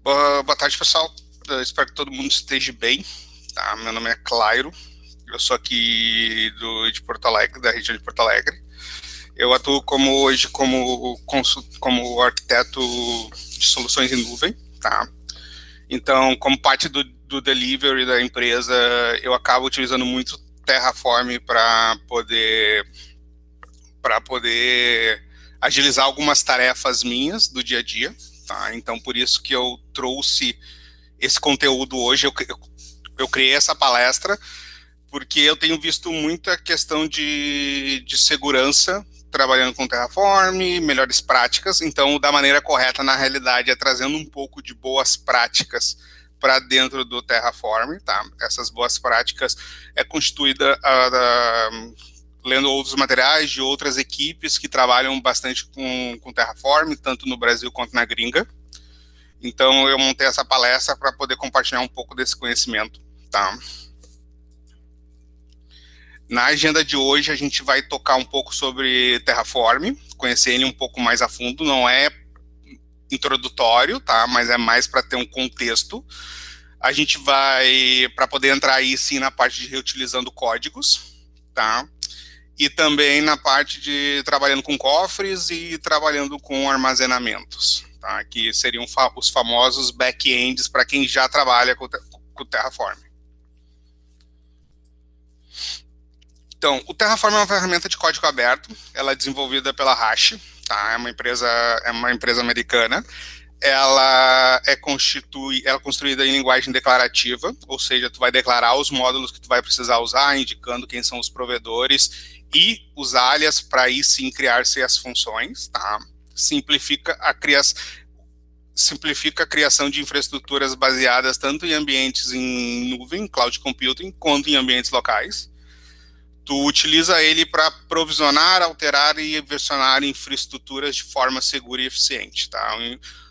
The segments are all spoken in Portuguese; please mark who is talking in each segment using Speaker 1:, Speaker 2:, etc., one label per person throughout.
Speaker 1: Boa tarde, pessoal. Eu espero que todo mundo esteja bem. Tá? Meu nome é Clairo. Eu sou aqui de Porto Alegre, da região de Porto Alegre. Eu atuo hoje como arquiteto de soluções em nuvem. Tá? Então, como parte do delivery da empresa, eu acabo utilizando muito Terraform para poder agilizar algumas tarefas minhas do dia a dia. Tá? Então, por isso que eu trouxe esse conteúdo hoje. Eu criei essa palestra porque eu tenho visto muita questão de segurança trabalhando com Terraform, melhores práticas. Então, da maneira correta, na realidade, é trazendo um pouco de boas práticas para dentro do Terraform. Tá? Essas boas práticas é constituída lendo outros materiais de outras equipes que trabalham bastante com Terraform, tanto no Brasil quanto na gringa. Então, eu montei essa palestra para poder compartilhar um pouco desse conhecimento. Tá? Na agenda de hoje, a gente vai tocar um pouco sobre Terraform, conhecer ele um pouco mais a fundo. Não é introdutório, tá? Mas é mais para ter um contexto. A gente vai, para poder entrar aí sim na parte de reutilizando códigos, tá? E também na parte de trabalhando com cofres e trabalhando com armazenamentos, tá? Que seriam os famosos back-ends para quem já trabalha com o Terraform. Então, o Terraform é uma ferramenta de código aberto, ela é desenvolvida pela Hash, tá? É uma empresa americana. Ela é construída em linguagem declarativa, ou seja, tu vai declarar os módulos que tu vai precisar usar, indicando quem são os provedores e os alias para aí sim criar-se as funções, tá? Simplifica a criação de infraestruturas baseadas tanto em ambientes em nuvem, cloud computing, quanto em ambientes locais. Tu utiliza ele para provisionar, alterar e versionar infraestruturas de forma segura e eficiente, tá?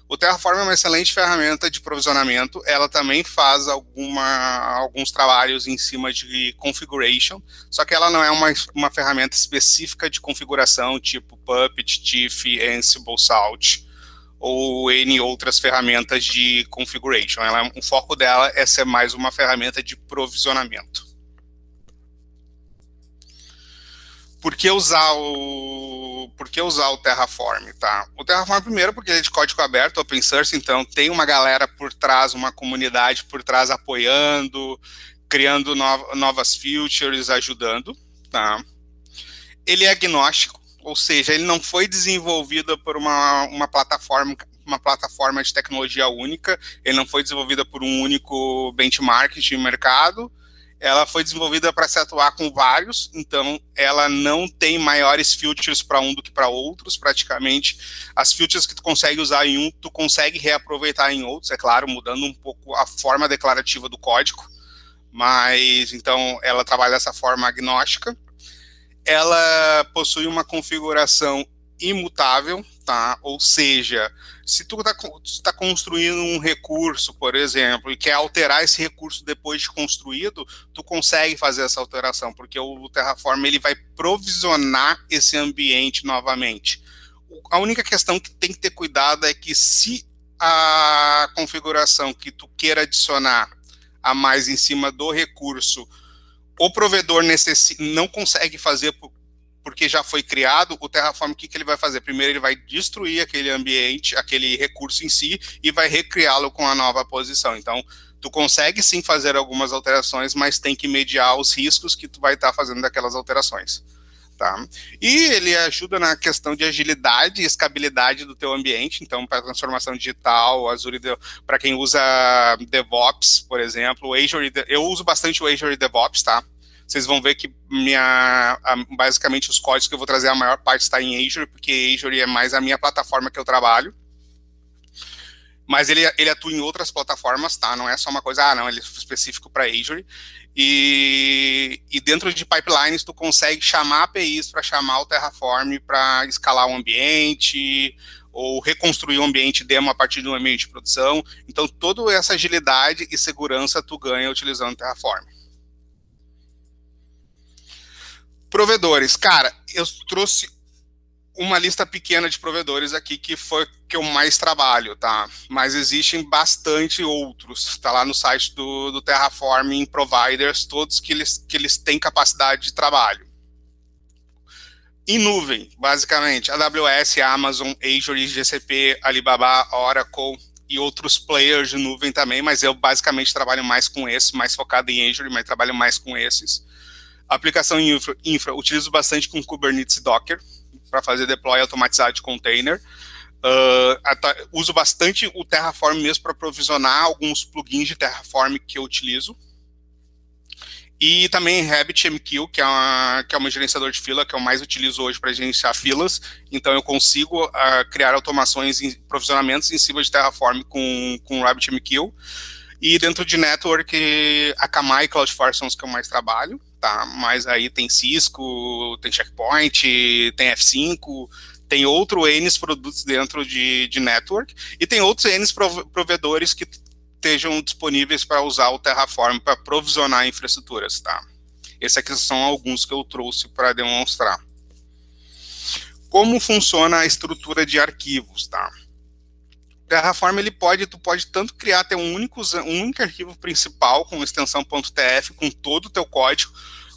Speaker 1: O Terraform é uma excelente ferramenta de provisionamento. Ela também faz alguns trabalhos em cima de configuration, só que ela não é uma ferramenta específica de configuração, tipo Puppet, Tiff, Ansible, Salt, ou N outras ferramentas de configuration. O foco dela é ser mais uma ferramenta de provisionamento. Por que usar o Terraform, tá? O Terraform, primeiro, porque ele é de código aberto, open source, então tem uma galera por trás, uma comunidade por trás apoiando, criando novas features, ajudando, tá? Ele é agnóstico, ou seja, ele não foi desenvolvido por uma plataforma de tecnologia única, ele não foi desenvolvido por um único benchmark de mercado. Ela foi desenvolvida para se atuar com vários, então ela não tem maiores features para um do que para outros, praticamente. As features que tu consegue usar em um, tu consegue reaproveitar em outros, é claro, mudando um pouco a forma declarativa do código, mas então ela trabalha dessa forma agnóstica. Ela possui uma configuração imutável, tá? Ou seja, se tu está construindo um recurso, por exemplo, e quer alterar esse recurso depois de construído, tu consegue fazer essa alteração, porque o Terraform ele vai provisionar esse ambiente novamente. A única questão que tem que ter cuidado é que se a configuração que tu queira adicionar a mais em cima do recurso, o provedor não consegue fazer porque já foi criado, o Terraform, o que ele vai fazer? Primeiro ele vai destruir aquele ambiente, aquele recurso em si, e vai recriá-lo com a nova posição. Então, tu consegue sim fazer algumas alterações, mas tem que mediar os riscos que tu vai estar fazendo daquelas alterações. Tá? E ele ajuda na questão de agilidade e escalabilidade do teu ambiente, então para transformação digital, Azure, para quem usa DevOps, por exemplo, eu uso bastante o Azure DevOps, tá? Vocês vão ver que basicamente os códigos que eu vou trazer, a maior parte está em Azure, porque Azure é mais a minha plataforma que eu trabalho. Mas ele atua em outras plataformas, tá? Não é só uma coisa, não, ele é específico para Azure. E dentro de pipelines, tu consegue chamar APIs para chamar o Terraform para escalar o ambiente, ou reconstruir o ambiente demo a partir de um ambiente de produção. Então, toda essa agilidade e segurança tu ganha utilizando o Terraform. Provedores, cara, eu trouxe uma lista pequena de provedores aqui que foi que eu mais trabalho, tá? Mas existem bastante outros, tá lá no site do Terraforming Providers, todos que eles têm capacidade de trabalho. Em nuvem, basicamente, AWS, Amazon, Azure, GCP, Alibaba, Oracle e outros players de nuvem também, mas eu basicamente trabalho mais com esses, mais focado em Azure, mas trabalho mais com esses. Aplicação em infra utilizo bastante com Kubernetes e Docker, para fazer deploy automatizado de container. Uso bastante o Terraform mesmo para provisionar alguns plugins de Terraform que eu utilizo. E também RabbitMQ, que é uma gerenciador de fila, que eu mais utilizo hoje para gerenciar filas. Então eu consigo criar automações e provisionamentos em cima de Terraform com RabbitMQ. E dentro de network, a Akamai e CloudFormation são os que eu mais trabalho, tá? Mas aí tem Cisco, tem Checkpoint, tem F5, tem outros N produtos dentro de network, e tem outros N provedores que estejam disponíveis para usar o Terraform para provisionar infraestruturas, tá? Esses aqui são alguns que eu trouxe para demonstrar. Como funciona a estrutura de arquivos, tá? Terraform, tu pode tanto criar até um único arquivo principal com extensão .tf, com todo o teu código,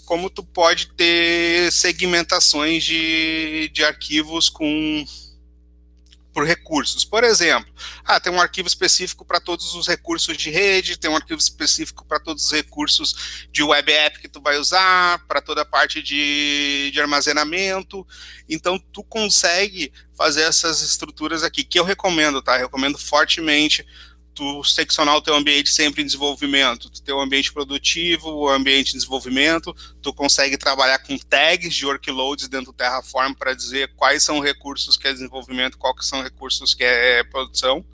Speaker 1: como tu pode ter segmentações de arquivos por recursos. Por exemplo, tem um arquivo específico para todos os recursos de rede, tem um arquivo específico para todos os recursos de web app que tu vai usar, para toda a parte de armazenamento. Então, tu consegue fazer essas estruturas aqui, que eu recomendo, tá? Eu recomendo fortemente tu seccionar o teu ambiente sempre em desenvolvimento, tu ter um ambiente produtivo, o ambiente de desenvolvimento, tu consegue trabalhar com tags de workloads dentro do Terraform para dizer quais são recursos que é desenvolvimento, quais são recursos que é produção,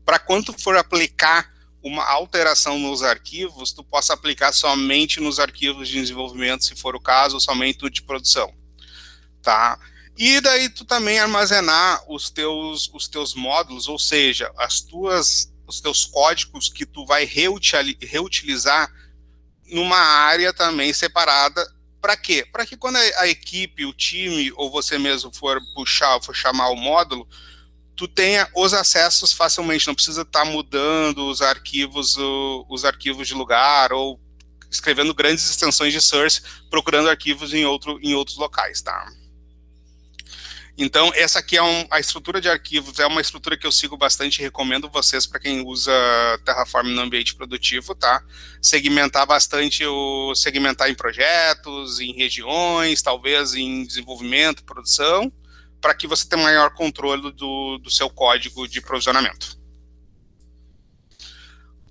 Speaker 1: para quando tu for aplicar uma alteração nos arquivos, tu possa aplicar somente nos arquivos de desenvolvimento, se for o caso, ou somente no de produção, tá? E daí tu também armazenar os teus módulos, ou seja, os teus códigos que tu vai reutilizar numa área também separada. Para quê? Para que quando a equipe, o time, ou você mesmo for chamar o módulo, tu tenha os acessos facilmente, não precisa estar mudando os arquivos de lugar, ou escrevendo grandes extensões de source, procurando arquivos em outros locais, tá? Então, essa aqui a estrutura de arquivos, é uma estrutura que eu sigo bastante e recomendo vocês para quem usa Terraform no ambiente produtivo, tá? Segmentar bastante, segmentar em projetos, em regiões, talvez em desenvolvimento, produção, para que você tenha maior controle do seu código de provisionamento.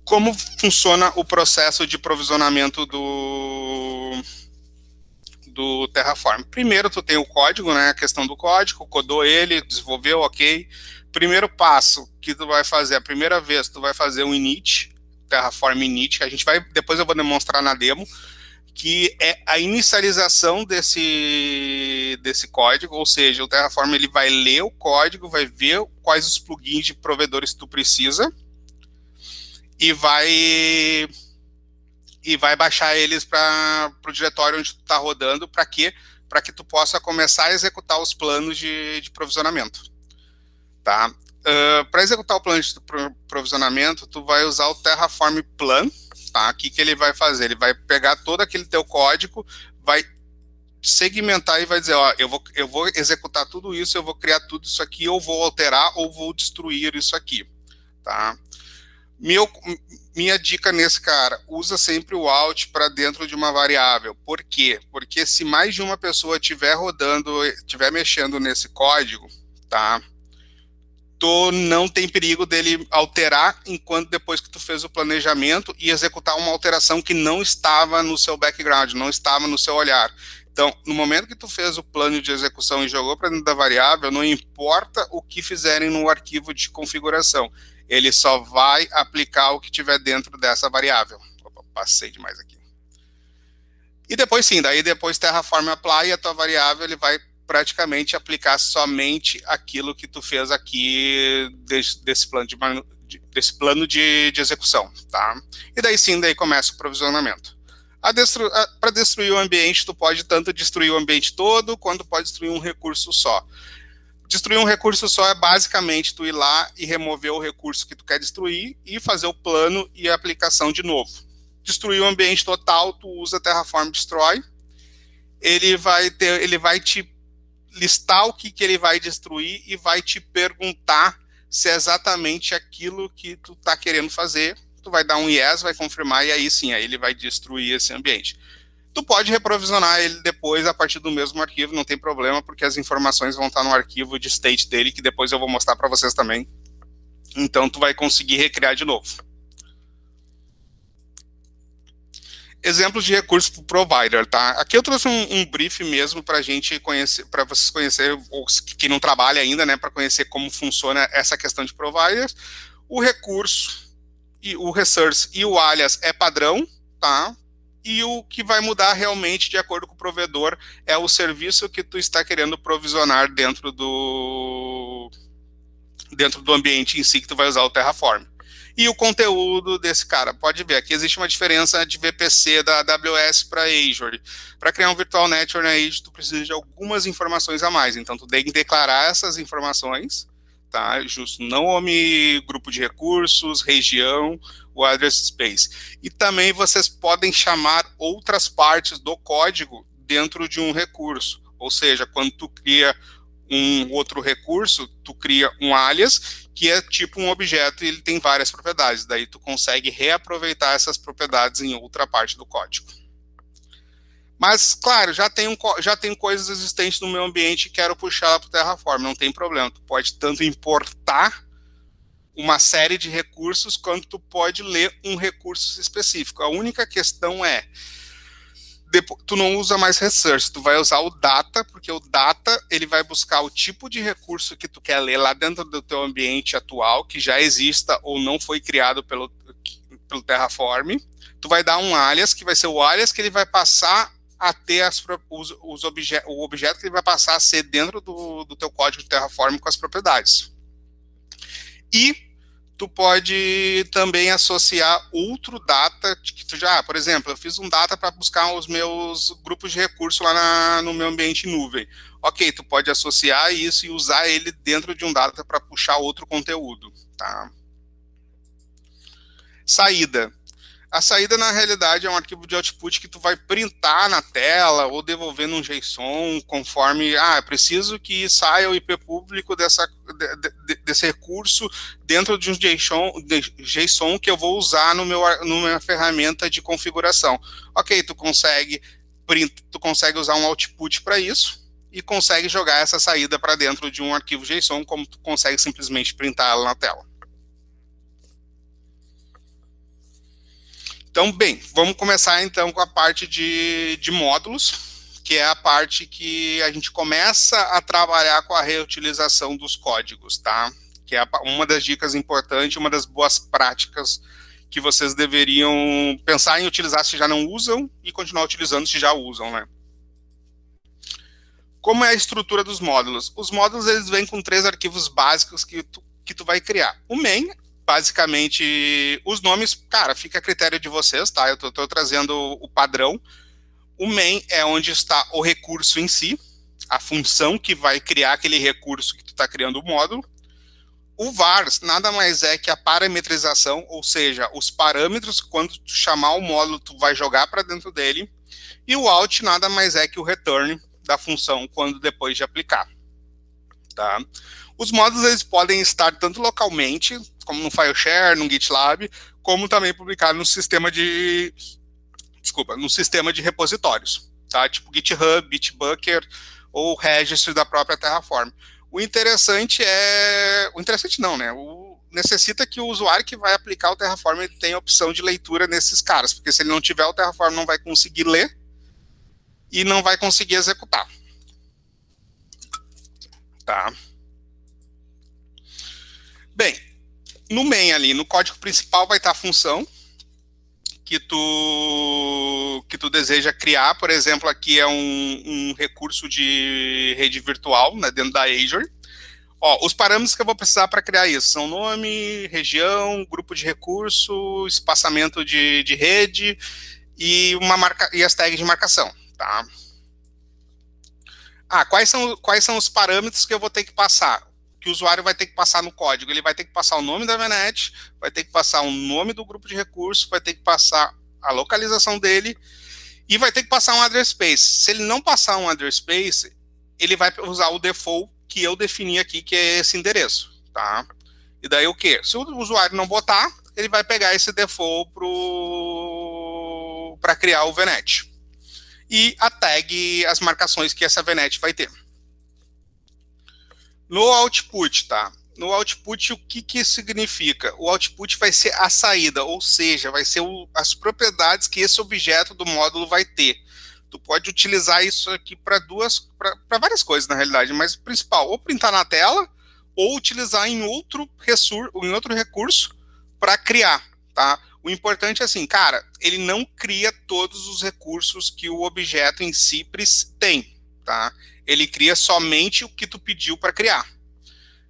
Speaker 1: Como funciona o processo de provisionamento do Terraform? Primeiro, tu tem o código, né, a questão do código, codou ele, desenvolveu, ok. Primeiro passo que tu vai fazer, a primeira vez, tu vai fazer um init, Terraform init, que depois eu vou demonstrar na demo, que é a inicialização desse código, ou seja, o Terraform ele vai ler o código, vai ver quais os plugins de provedores tu precisa, e vai baixar eles para o diretório onde tu está rodando. Para quê? Para que tu possa começar a executar os planos de provisionamento. Tá? Para executar o plano de provisionamento, tu vai usar o Terraform Plan. Tá? O que ele vai fazer? Ele vai pegar todo aquele teu código, vai segmentar e vai dizer, ó, eu vou executar tudo isso, eu vou criar tudo isso aqui, ou vou alterar, ou vou destruir isso aqui. Tá? Minha dica nesse, cara, usa sempre o out para dentro de uma variável. Por quê? Porque se mais de uma pessoa estiver mexendo nesse código, tá? Tu não tem perigo dele alterar depois que tu fez o planejamento e executar uma alteração que não estava no seu background, não estava no seu olhar. Então, no momento que tu fez o plano de execução e jogou para dentro da variável, não importa o que fizerem no arquivo de configuração, ele só vai aplicar o que tiver dentro dessa variável. Opa, passei demais aqui. E depois sim, depois Terraform Apply, a tua variável ele vai praticamente aplicar somente aquilo que tu fez aqui desse plano de execução, tá? E daí sim, começa o provisionamento. Para destruir o ambiente, tu pode tanto destruir o ambiente todo, quanto pode destruir um recurso só. Destruir um recurso só é basicamente tu ir lá e remover o recurso que tu quer destruir e fazer o plano e a aplicação de novo. Destruir o ambiente total, tu usa Terraform Destroy, ele vai te listar o que ele vai destruir e vai te perguntar se é exatamente aquilo que tu está querendo fazer. Tu vai dar um yes, vai confirmar, e aí sim, aí ele vai destruir esse ambiente. Tu pode reprovisionar ele depois a partir do mesmo arquivo, não tem problema, porque as informações vão estar no arquivo de state dele, que depois eu vou mostrar para vocês também. Então tu vai conseguir recriar de novo. Exemplos de recursos para o provider, tá? Aqui eu trouxe um brief mesmo para a gente conhecer, para vocês conhecerem, ou quem não trabalha ainda, né, para conhecer como funciona essa questão de providers. O recurso, e o resource e o alias é padrão, tá? E o que vai mudar realmente, de acordo com o provedor, é o serviço que tu está querendo provisionar dentro do ambiente em si que tu vai usar o Terraform. E o conteúdo desse cara, pode ver, aqui existe uma diferença de VPC da AWS para Azure. Para criar um Virtual Network na Azure, tu precisa de algumas informações a mais, então tu tem que declarar essas informações, tá? Justo nome, grupo de recursos, região, o address space. E também vocês podem chamar outras partes do código dentro de um recurso, ou seja, quando tu cria um outro recurso, tu cria um alias, que é tipo um objeto e ele tem várias propriedades, daí tu consegue reaproveitar essas propriedades em outra parte do código. Mas, claro, já tem coisas existentes no meu ambiente e quero puxar para o Terraform, não tem problema, tu pode tanto importar uma série de recursos, quanto tu pode ler um recurso específico. A única questão é, tu não usa mais resource, tu vai usar o data, porque o data ele vai buscar o tipo de recurso que tu quer ler lá dentro do teu ambiente atual, que já exista ou não foi criado pelo Terraform. Tu vai dar um alias, que vai ser o alias que ele vai passar a ter o objeto que ele vai passar a ser dentro do teu código de Terraform com as propriedades. E tu pode também associar outro data, que tu já, por exemplo, eu fiz um data para buscar os meus grupos de recurso lá no meu ambiente em nuvem. Ok, tu pode associar isso e usar ele dentro de um data para puxar outro conteúdo, tá? Saída. A saída, na realidade, é um arquivo de output que tu vai printar na tela ou devolver num JSON, conforme, preciso que saia o IP público desse recurso dentro de um JSON que eu vou usar numa ferramenta de configuração. Ok, tu consegue usar um output para isso e consegue jogar essa saída para dentro de um arquivo JSON, como tu consegue simplesmente printar ela na tela. Então, bem, vamos começar então com a parte de módulos, que é a parte que a gente começa a trabalhar com a reutilização dos códigos, tá? Que é uma das dicas importantes, uma das boas práticas que vocês deveriam pensar em utilizar se já não usam e continuar utilizando se já usam, né? Como é a estrutura dos módulos? Os módulos, eles vêm com 3 arquivos básicos que tu vai criar. O main, basicamente, os nomes, cara, fica a critério de vocês, tá? Eu tô trazendo o padrão. O main é onde está o recurso em si, a função que vai criar aquele recurso que tu está criando o módulo. O vars nada mais é que a parametrização, ou seja, os parâmetros, quando tu chamar o módulo, tu vai jogar para dentro dele. E o out nada mais é que o return da função, quando depois de aplicar, tá? Os módulos, eles podem estar tanto localmente, como no FileShare, no GitLab, como também publicado no sistema de repositórios, tá? Tipo GitHub, Bitbucket ou registro da própria Terraform. O interessante não, né? Necessita que o usuário que vai aplicar o Terraform ele tenha opção de leitura nesses caras, porque se ele não tiver, o Terraform não vai conseguir ler e não vai conseguir executar, tá? Bem, no main ali, no código principal vai estar a função que tu deseja criar. Por exemplo, aqui é um recurso de rede virtual, né, dentro da Azure. Ó, os parâmetros que eu vou precisar para criar isso são nome, região, grupo de recurso, espaçamento de rede e as tags de marcação, tá? quais são os parâmetros que eu vou ter que passar? Que o usuário vai ter que passar no código? Ele vai ter que passar o nome da VNet, vai ter que passar o nome do grupo de recursos, vai ter que passar a localização dele e vai ter que passar um address space. Se ele não passar um address space, ele vai usar o default que eu defini aqui, que é esse endereço, tá? E daí o quê? Se o usuário não botar, ele vai pegar esse default para criar o VNet. E a tag, as marcações que essa VNet vai ter. No output, tá? No output, o que isso significa? O output vai ser a saída, ou seja, vai ser as propriedades que esse objeto do módulo vai ter. Tu pode utilizar isso aqui para várias coisas, na realidade, mas o principal, ou printar na tela, ou utilizar em outro recurso para criar, tá? O importante é assim, cara, ele não cria todos os recursos que o objeto em si tem, tá? Ele cria somente o que tu pediu para criar.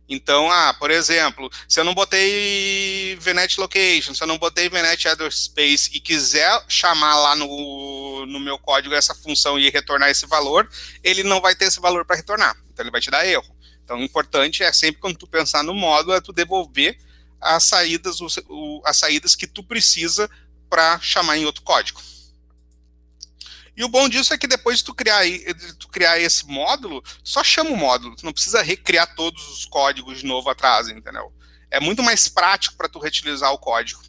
Speaker 1: Então, por exemplo, se eu não botei VNet Location, se eu não botei VNet Address Space e quiser chamar lá no meu código essa função e retornar esse valor, ele não vai ter esse valor para retornar. Então, ele vai te dar erro. Então, o importante é sempre quando tu pensar no módulo, é tu devolver as saídas que tu precisa para chamar em outro código. E o bom disso é que depois de tu criar esse módulo, só chama o módulo, tu não precisa recriar todos os códigos de novo atrás, entendeu? É muito mais prático para tu reutilizar o código.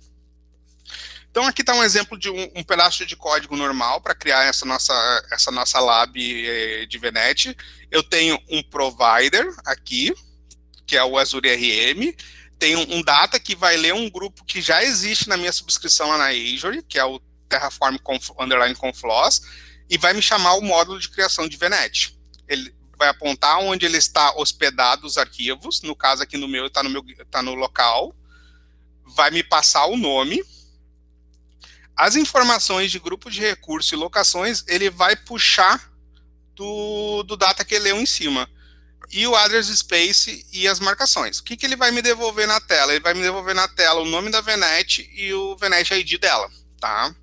Speaker 1: Então aqui está um exemplo de um pedaço de código normal para criar essa nossa lab de VNet. Eu tenho um provider aqui, que é o Azure RM, tem um data que vai ler um grupo que já existe na minha subscrição lá na Azure, que é o Terraform _confloss, e vai me chamar o módulo de criação de VNet. Ele vai apontar onde ele está hospedado os arquivos, no caso aqui no meu, está no local, vai me passar o nome, as informações de grupo de recurso e locações, ele vai puxar do data que ele leu em cima, e o address space e as marcações. O que ele vai me devolver na tela? Ele vai me devolver na tela o nome da VNet e o VNet ID dela, tá?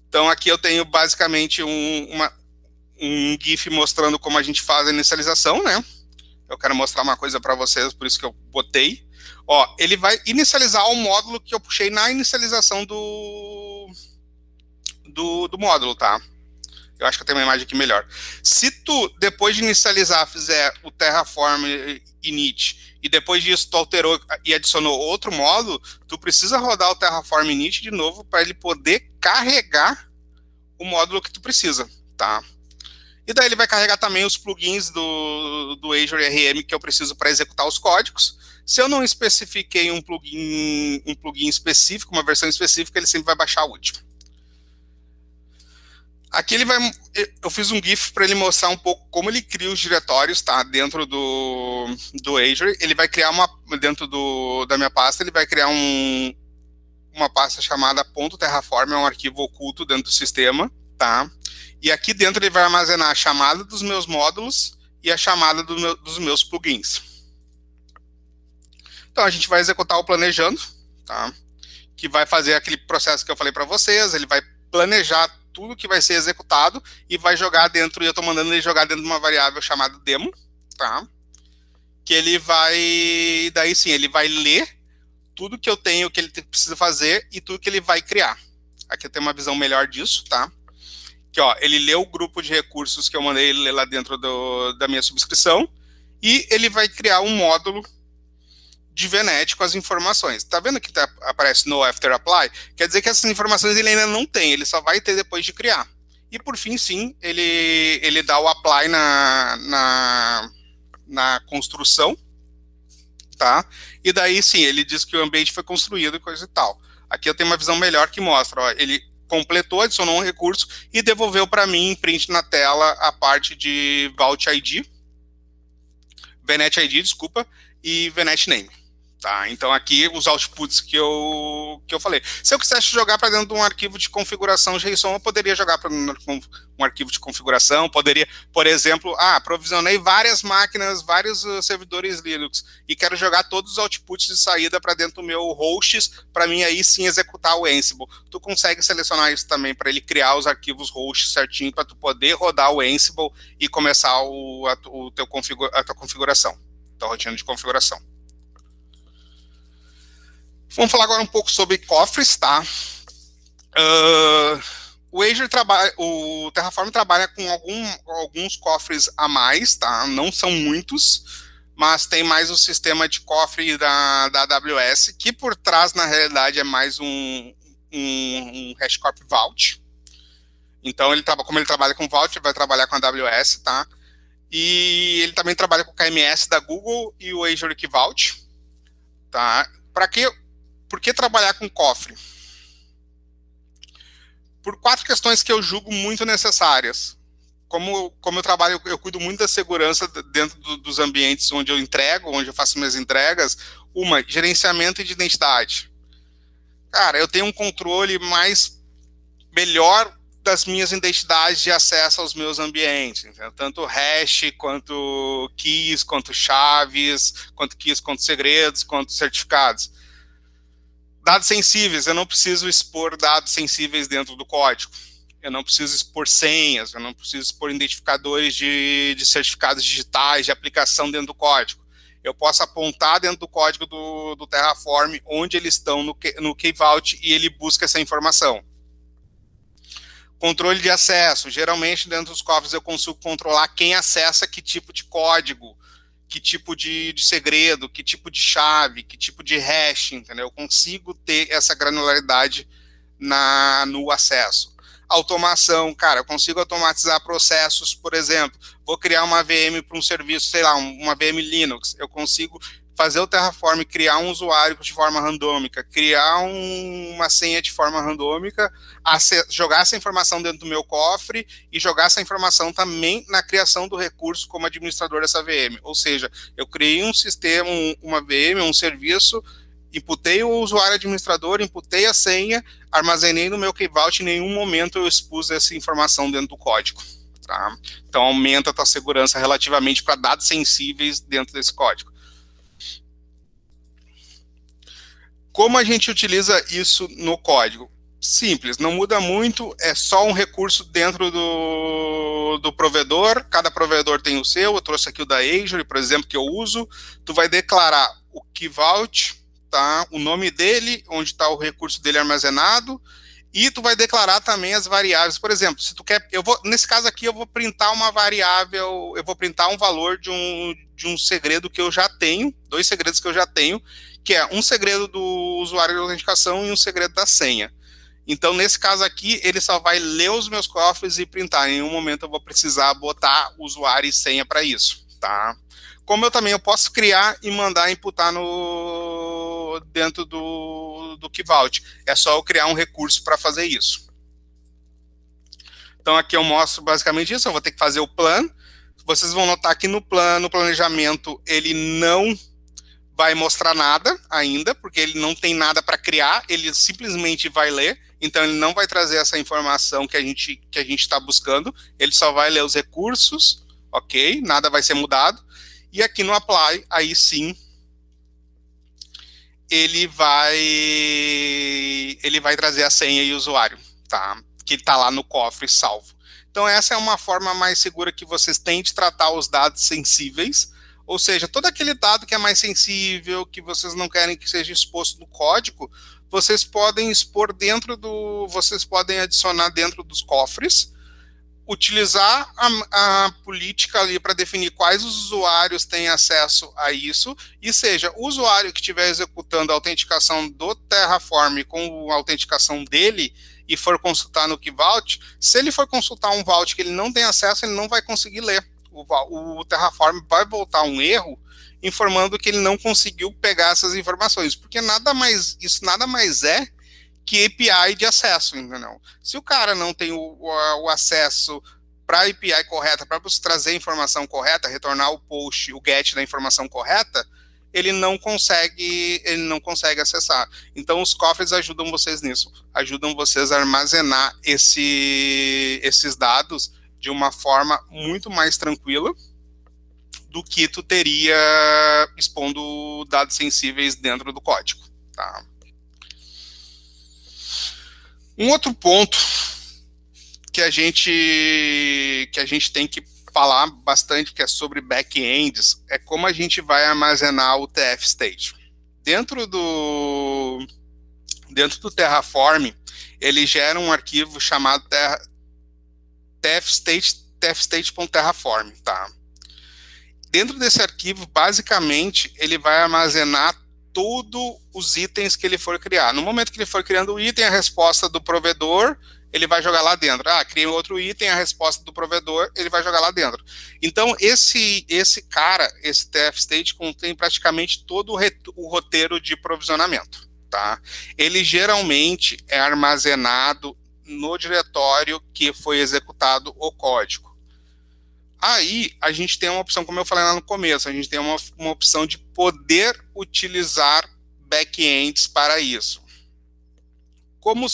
Speaker 1: Então, aqui eu tenho basicamente um GIF mostrando como a gente faz a inicialização, né? Eu quero mostrar uma coisa para vocês, por isso que eu botei. Ó, ele vai inicializar o módulo que eu puxei na inicialização do módulo, tá? Eu acho que eu tenho uma imagem aqui melhor. Se tu, depois de inicializar, fizer o Terraform init, e depois disso tu alterou e adicionou outro módulo, tu precisa rodar o Terraform init de novo para ele poder carregar o módulo que tu precisa, tá? E daí ele vai carregar também os plugins do Azure RM que eu preciso para executar os códigos. Se eu não especifiquei um plugin específico, uma versão específica, ele sempre vai baixar o último. Aqui eu fiz um GIF para ele mostrar um pouco como ele cria os diretórios, tá? Dentro do Azure, ele vai criar dentro da minha pasta, ele vai criar uma pasta chamada .terraform, é um arquivo oculto dentro do sistema, tá? E aqui dentro ele vai armazenar a chamada dos meus módulos e a chamada dos meus plugins. Então a gente vai executar o planejando, tá? Que vai fazer aquele processo que eu falei para vocês, ele vai planejar tudo que vai ser executado e vai jogar dentro, e eu estou mandando ele jogar dentro de uma variável chamada demo, tá? Que ele vai, daí sim, ele vai ler tudo que eu tenho, que ele precisa fazer e tudo que ele vai criar. Aqui eu tenho uma visão melhor disso, tá? Que, ó, ele leu o grupo de recursos que eu mandei ele ler lá dentro da minha subscrição e ele vai criar um módulo de VNet com as informações. Tá vendo que aparece no after apply? Quer dizer que essas informações ele ainda não tem, ele só vai ter depois de criar. E por fim, sim, ele dá o apply na construção, tá? E daí, sim, ele diz que o ambiente foi construído e coisa e tal. Aqui eu tenho uma visão melhor que mostra, ó, ele completou, adicionou um recurso e devolveu para mim em print na tela a parte de VNet ID, desculpa, e VNet Name, Tá, então aqui os outputs que eu falei. Se eu quisesse jogar para dentro de um arquivo de configuração JSON, eu poderia jogar para um arquivo de configuração, poderia, por exemplo, provisionei várias máquinas, vários servidores Linux, e quero jogar todos os outputs de saída para dentro do meu hosts, para mim aí sim executar o Ansible. Tu consegue selecionar isso também para ele criar os arquivos hosts certinho, para tu poder rodar o Ansible e começar a tua configuração, tua rotina de configuração. Vamos falar agora um pouco sobre cofres, tá? O Terraform trabalha com alguns cofres a mais, tá? Não são muitos, mas tem mais o sistema de cofre da AWS, que por trás, na realidade, é mais um HashiCorp Vault. Então, como ele trabalha com Vault, ele vai trabalhar com a AWS, tá? E ele também trabalha com o KMS da Google e o Azure Key Vault, tá? Por que trabalhar com cofre? Por 4 questões que eu julgo muito necessárias. Como eu trabalho, eu cuido muito da segurança dentro dos ambientes onde eu entrego, onde eu faço minhas entregas. Uma, gerenciamento de identidade. Cara, eu tenho um controle melhor das minhas identidades de acesso aos meus ambientes. Entendeu? Tanto hash, quanto keys, quanto chaves, quanto keys, quanto segredos, quanto certificados. Dados sensíveis, eu não preciso expor dados sensíveis dentro do código. Eu não preciso expor senhas, eu não preciso expor identificadores de certificados digitais, de aplicação dentro do código. Eu posso apontar dentro do código do Terraform onde eles estão no Key Vault e ele busca essa informação. Controle de acesso. Geralmente, dentro dos cofres, eu consigo controlar quem acessa que tipo de código, que tipo de segredo, que tipo de chave, que tipo de hash, entendeu? Eu consigo ter essa granularidade no acesso. Automação, cara, eu consigo automatizar processos, por exemplo, vou criar uma VM para um serviço, sei lá, uma VM Linux, eu consigo fazer o Terraform, criar um usuário de forma randômica, criar uma senha de forma randômica, jogar essa informação dentro do meu cofre e jogar essa informação também na criação do recurso como administrador dessa VM. Ou seja, eu criei um sistema, uma VM, um serviço, imputei o usuário administrador, imputei a senha, armazenei no meu Key Vault, em nenhum momento eu expus essa informação dentro do código. Tá? Então aumenta a tua segurança relativamente para dados sensíveis dentro desse código. Como a gente utiliza isso no código? Simples, não muda muito, é só um recurso dentro do provedor, cada provedor tem o seu, eu trouxe aqui o da Azure, por exemplo, que eu uso, tu vai declarar o Key Vault, tá? O nome dele, onde está o recurso dele armazenado, e tu vai declarar também as variáveis, por exemplo, se tu quer, nesse caso aqui eu vou printar uma variável, eu vou printar um valor de um segredo que eu já tenho, 2 segredos que eu já tenho, que é um segredo do usuário de autenticação e um segredo da senha. Então, nesse caso aqui, ele só vai ler os meus cofres e printar. Em nenhum momento eu vou precisar botar usuário e senha para isso, tá? Como eu posso criar e mandar imputar dentro do Key Vault. É só eu criar um recurso para fazer isso. Então, aqui eu mostro basicamente isso. Eu vou ter que fazer o plan. Vocês vão notar que no planejamento, ele não vai mostrar nada ainda, porque ele não tem nada para criar, ele simplesmente vai ler, então ele não vai trazer essa informação que a gente está buscando, ele só vai ler os recursos, ok, nada vai ser mudado, e aqui no apply, aí sim, ele vai trazer a senha e o usuário, tá? Que está lá no cofre salvo. Então essa é uma forma mais segura que vocês têm de tratar os dados sensíveis, ou seja, todo aquele dado que é mais sensível, que vocês não querem que seja exposto no código, vocês podem expor vocês podem adicionar dentro dos cofres, utilizar a política ali para definir quais os usuários têm acesso a isso, e seja, o usuário que estiver executando a autenticação do Terraform com a autenticação dele, e for consultar no Key Vault, se ele for consultar um Vault que ele não tem acesso, ele não vai conseguir ler. O Terraform vai voltar um erro informando que ele não conseguiu pegar essas informações, porque isso nada mais é que API de acesso, entendeu? Se o cara não tem o acesso para a API correta, para você trazer a informação correta, retornar o post, o get da informação correta, ele não consegue acessar. Então, os cofres ajudam vocês nisso, ajudam vocês a armazenar esses dados de uma forma muito mais tranquila do que tu teria expondo dados sensíveis dentro do código, tá? Um outro ponto que a gente tem que falar bastante, que é sobre back-ends, é como a gente vai armazenar o TF state. Dentro do Terraform, ele gera um arquivo chamado tfstate.terraform, tá? Dentro desse arquivo, basicamente, ele vai armazenar todos os itens que ele for criar. No momento que ele for criando o item, a resposta do provedor, ele vai jogar lá dentro. Cria outro item, a resposta do provedor, ele vai jogar lá dentro. Então, esse tfstate contém praticamente todo o roteiro de provisionamento, tá? Ele geralmente é armazenado no diretório que foi executado o código. Aí, a gente tem uma opção, como eu falei lá no começo, a gente tem uma opção de poder utilizar back-ends para isso. Como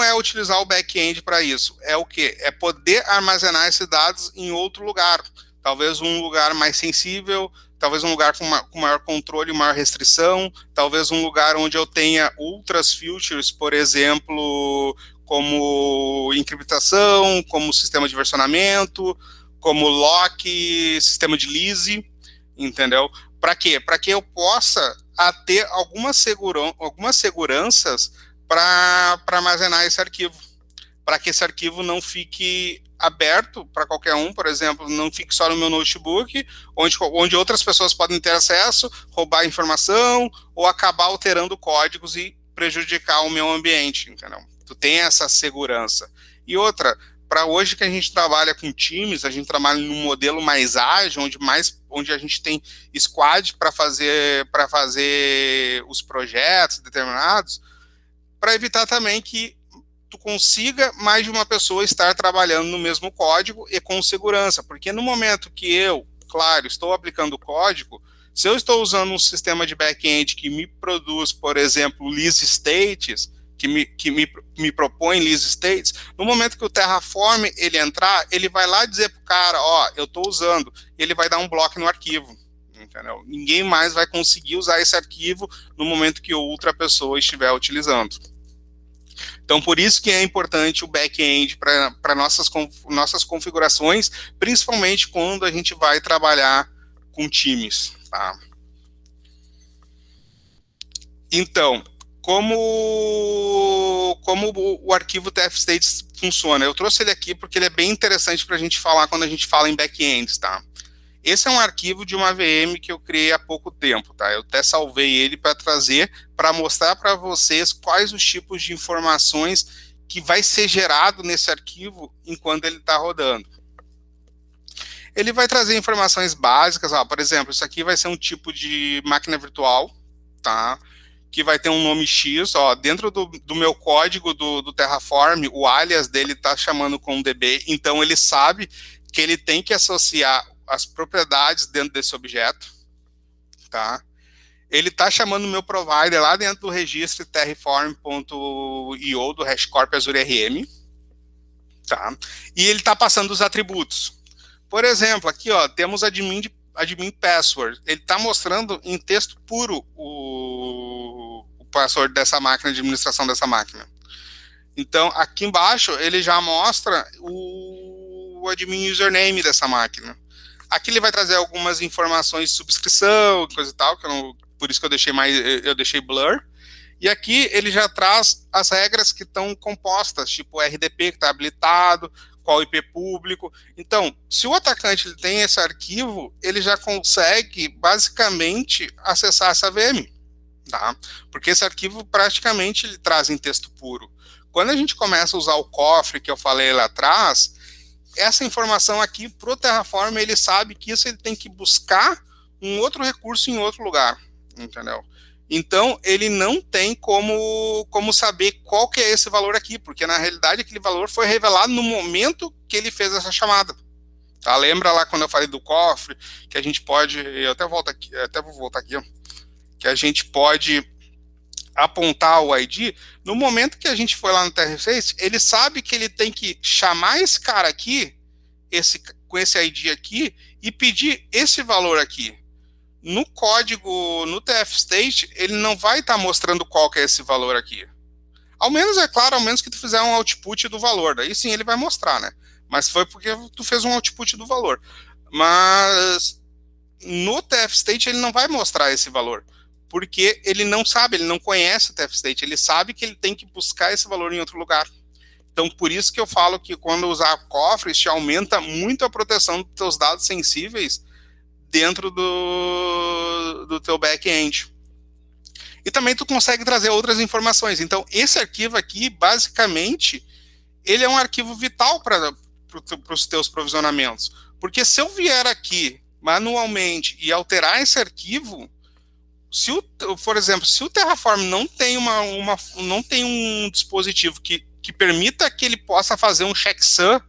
Speaker 1: é utilizar o back-end para isso? É o quê? É poder armazenar esses dados em outro lugar. Talvez um lugar mais sensível, talvez um lugar com maior controle, maior restrição, talvez um lugar onde eu tenha outras features, por exemplo, como encriptação, como sistema de versionamento, como lock, sistema de lease, entendeu? Para quê? Para que eu possa ter algumas seguranças para armazenar esse arquivo, para que esse arquivo não fique aberto para qualquer um, por exemplo, não fique só no meu notebook, onde outras pessoas podem ter acesso, roubar informação, ou acabar alterando códigos e prejudicar o meu ambiente, entendeu? Tu tem essa segurança. E outra, para hoje que a gente trabalha com times, a gente trabalha num modelo mais ágil, onde a gente tem squad para fazer os projetos determinados, para evitar também que tu consiga mais de uma pessoa estar trabalhando no mesmo código e com segurança, porque no momento que eu, claro, estou aplicando o código, se eu estou usando um sistema de back-end que me produz, por exemplo, list states, que me propõe list states, no momento que o Terraform ele entrar, ele vai lá dizer para o cara, eu estou usando, ele vai dar um bloco no arquivo, entendeu? Ninguém mais vai conseguir usar esse arquivo no momento que outra pessoa estiver utilizando. Então, por isso que é importante o back-end para nossas configurações, principalmente quando a gente vai trabalhar com times, tá? Então, como o arquivo tfstate funciona? Eu trouxe ele aqui porque ele é bem interessante para a gente falar quando a gente fala em back-ends, tá? Esse é um arquivo de uma VM que eu criei há pouco tempo, tá? Eu até salvei ele para mostrar para vocês quais os tipos de informações que vai ser gerado nesse arquivo enquanto ele está rodando. Ele vai trazer informações básicas, por exemplo, isso aqui vai ser um tipo de máquina virtual, tá? Que vai ter um nome X, dentro do meu código do Terraform, o alias dele está chamando com DB, então ele sabe que ele tem que associar as propriedades dentro desse objeto, tá? Ele está chamando o meu provider lá dentro do registro terraform.io do HashiCorp Azure RM, tá? E ele está passando os atributos. Por exemplo, aqui temos admin password. Ele está mostrando em texto puro o password dessa máquina, de administração dessa máquina. Então, aqui embaixo, ele já mostra o admin username dessa máquina. Aqui ele vai trazer algumas informações de subscrição, coisa e tal, por isso que eu deixei blur. E aqui ele já traz as regras que estão compostas, tipo o RDP que está habilitado, qual IP público. Então, se o atacante ele tem esse arquivo, ele já consegue, basicamente, acessar essa VM, tá? Porque esse arquivo, praticamente, ele traz em texto puro. Quando a gente começa a usar o cofre, que eu falei lá atrás, essa informação aqui, para o Terraform, ele sabe que isso ele tem que buscar um outro recurso em outro lugar, entendeu? Então, ele não tem como saber qual que é esse valor aqui, porque, na realidade, aquele valor foi revelado no momento que ele fez essa chamada, Tá? Lembra lá quando eu falei do cofre, que a gente pode, eu até volto aqui, até vou voltar aqui, ó, que a gente pode apontar o ID. No momento que a gente foi lá no TR6, ele sabe que ele tem que chamar esse cara aqui, com esse ID aqui, e pedir esse valor aqui. No código, no TF-State, ele não vai estar mostrando qual que é esse valor aqui. Ao menos, é claro, ao menos que tu fizer um output do valor. Daí sim ele vai mostrar, né? Mas foi porque tu fez um output do valor. Mas no TF-State ele não vai mostrar esse valor. Porque ele não sabe, ele não conhece o TF-State. Ele sabe que ele tem que buscar esse valor em outro lugar. Então, por isso que eu falo que quando usar cofres, te aumenta muito a proteção dos teus dados sensíveis dentro do teu back-end. E também tu consegue trazer outras informações. Então, esse arquivo aqui, basicamente, ele é um arquivo vital para os teus provisionamentos. Porque se eu vier aqui manualmente e alterar esse arquivo, por exemplo, se o Terraform não tem, não tem um dispositivo que permita que ele possa fazer um checksum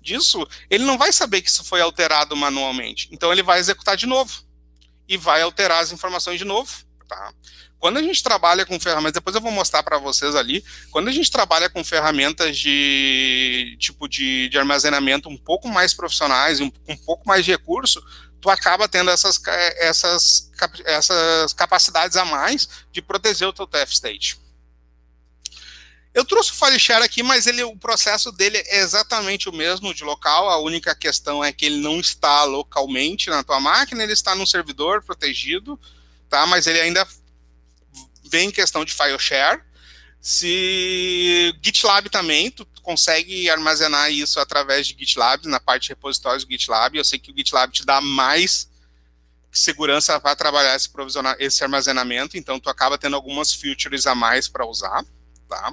Speaker 1: disso, ele não vai saber que isso foi alterado manualmente. Então ele vai executar de novo e vai alterar as informações de novo. Tá? Quando a gente trabalha com ferramentas, depois eu vou mostrar para vocês ali, quando a gente trabalha com ferramentas de tipo de armazenamento um pouco mais profissionais, um pouco mais de recurso, tu acaba tendo essas capacidades a mais de proteger o teu TF-State. Eu trouxe o FileShare aqui, mas o processo dele é exatamente o mesmo de local, a única questão é que ele não está localmente na tua máquina, ele está num servidor protegido, tá? Mas ele ainda vem em questão de FileShare. Se GitLab também, tu consegue armazenar isso através de GitLab, na parte de repositórios do GitLab. Eu sei que o GitLab te dá mais segurança para trabalhar esse armazenamento, então tu acaba tendo algumas features a mais para usar, tá?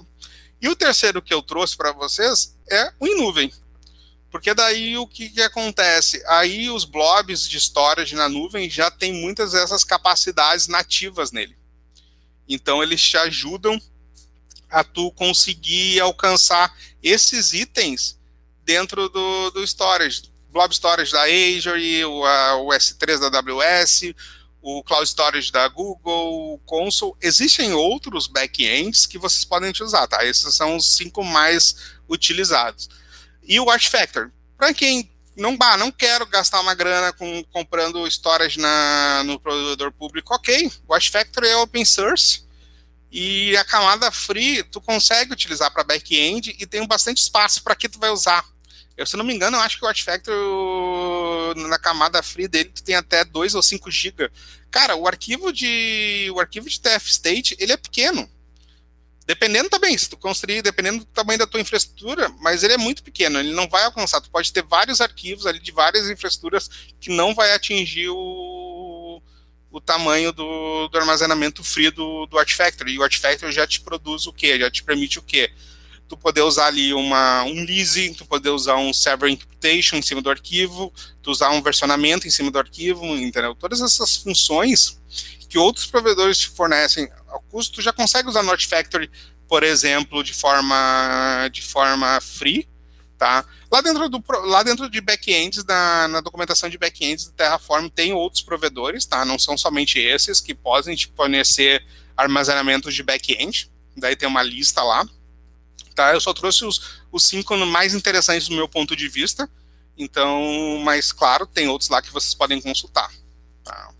Speaker 1: E o terceiro que eu trouxe para vocês é o em nuvem. Porque daí o que acontece? Aí os blobs de storage na nuvem já tem muitas dessas capacidades nativas nele. Então eles te ajudam a tu conseguir alcançar esses itens dentro do storage. Blob Storage da Azure, o S3 da AWS, o Cloud Storage da Google, o Console. Existem outros backends que vocês podem utilizar, tá? Esses são os 5 mais utilizados. E o Artifactory. Para quem não quero gastar uma grana comprando storage no provedor público, ok. O Artifactory é open source e a camada free tu consegue utilizar para back-end e tem bastante espaço para que tu vai usar. Se não me engano, eu acho que o Artifactory, na camada free dele, tu tem até 2 ou 5 GB. Cara, o arquivo de TF-State, ele é pequeno. Dependendo também, se tu construir, dependendo do tamanho da tua infraestrutura, mas ele é muito pequeno, ele não vai alcançar. Tu pode ter vários arquivos ali de várias infraestruturas que não vai atingir o tamanho do armazenamento free do Artifactory. E o Artifactory já te produz o quê? Já te permite o quê? Tu poder usar ali um leasing, tu poder usar um server encryptation em cima do arquivo, tu usar um versionamento em cima do arquivo, entendeu? Todas essas funções que outros provedores te fornecem ao custo, tu já consegue usar no Artifactory, por exemplo, de forma free, tá? Lá dentro de backends, na documentação de backends do Terraform, tem outros provedores, tá? Não são somente esses que podem te fornecer armazenamentos de backend, daí tem uma lista lá. Tá, eu só trouxe os 5 mais interessantes do meu ponto de vista, então, mas claro, tem outros lá que vocês podem consultar. Tá.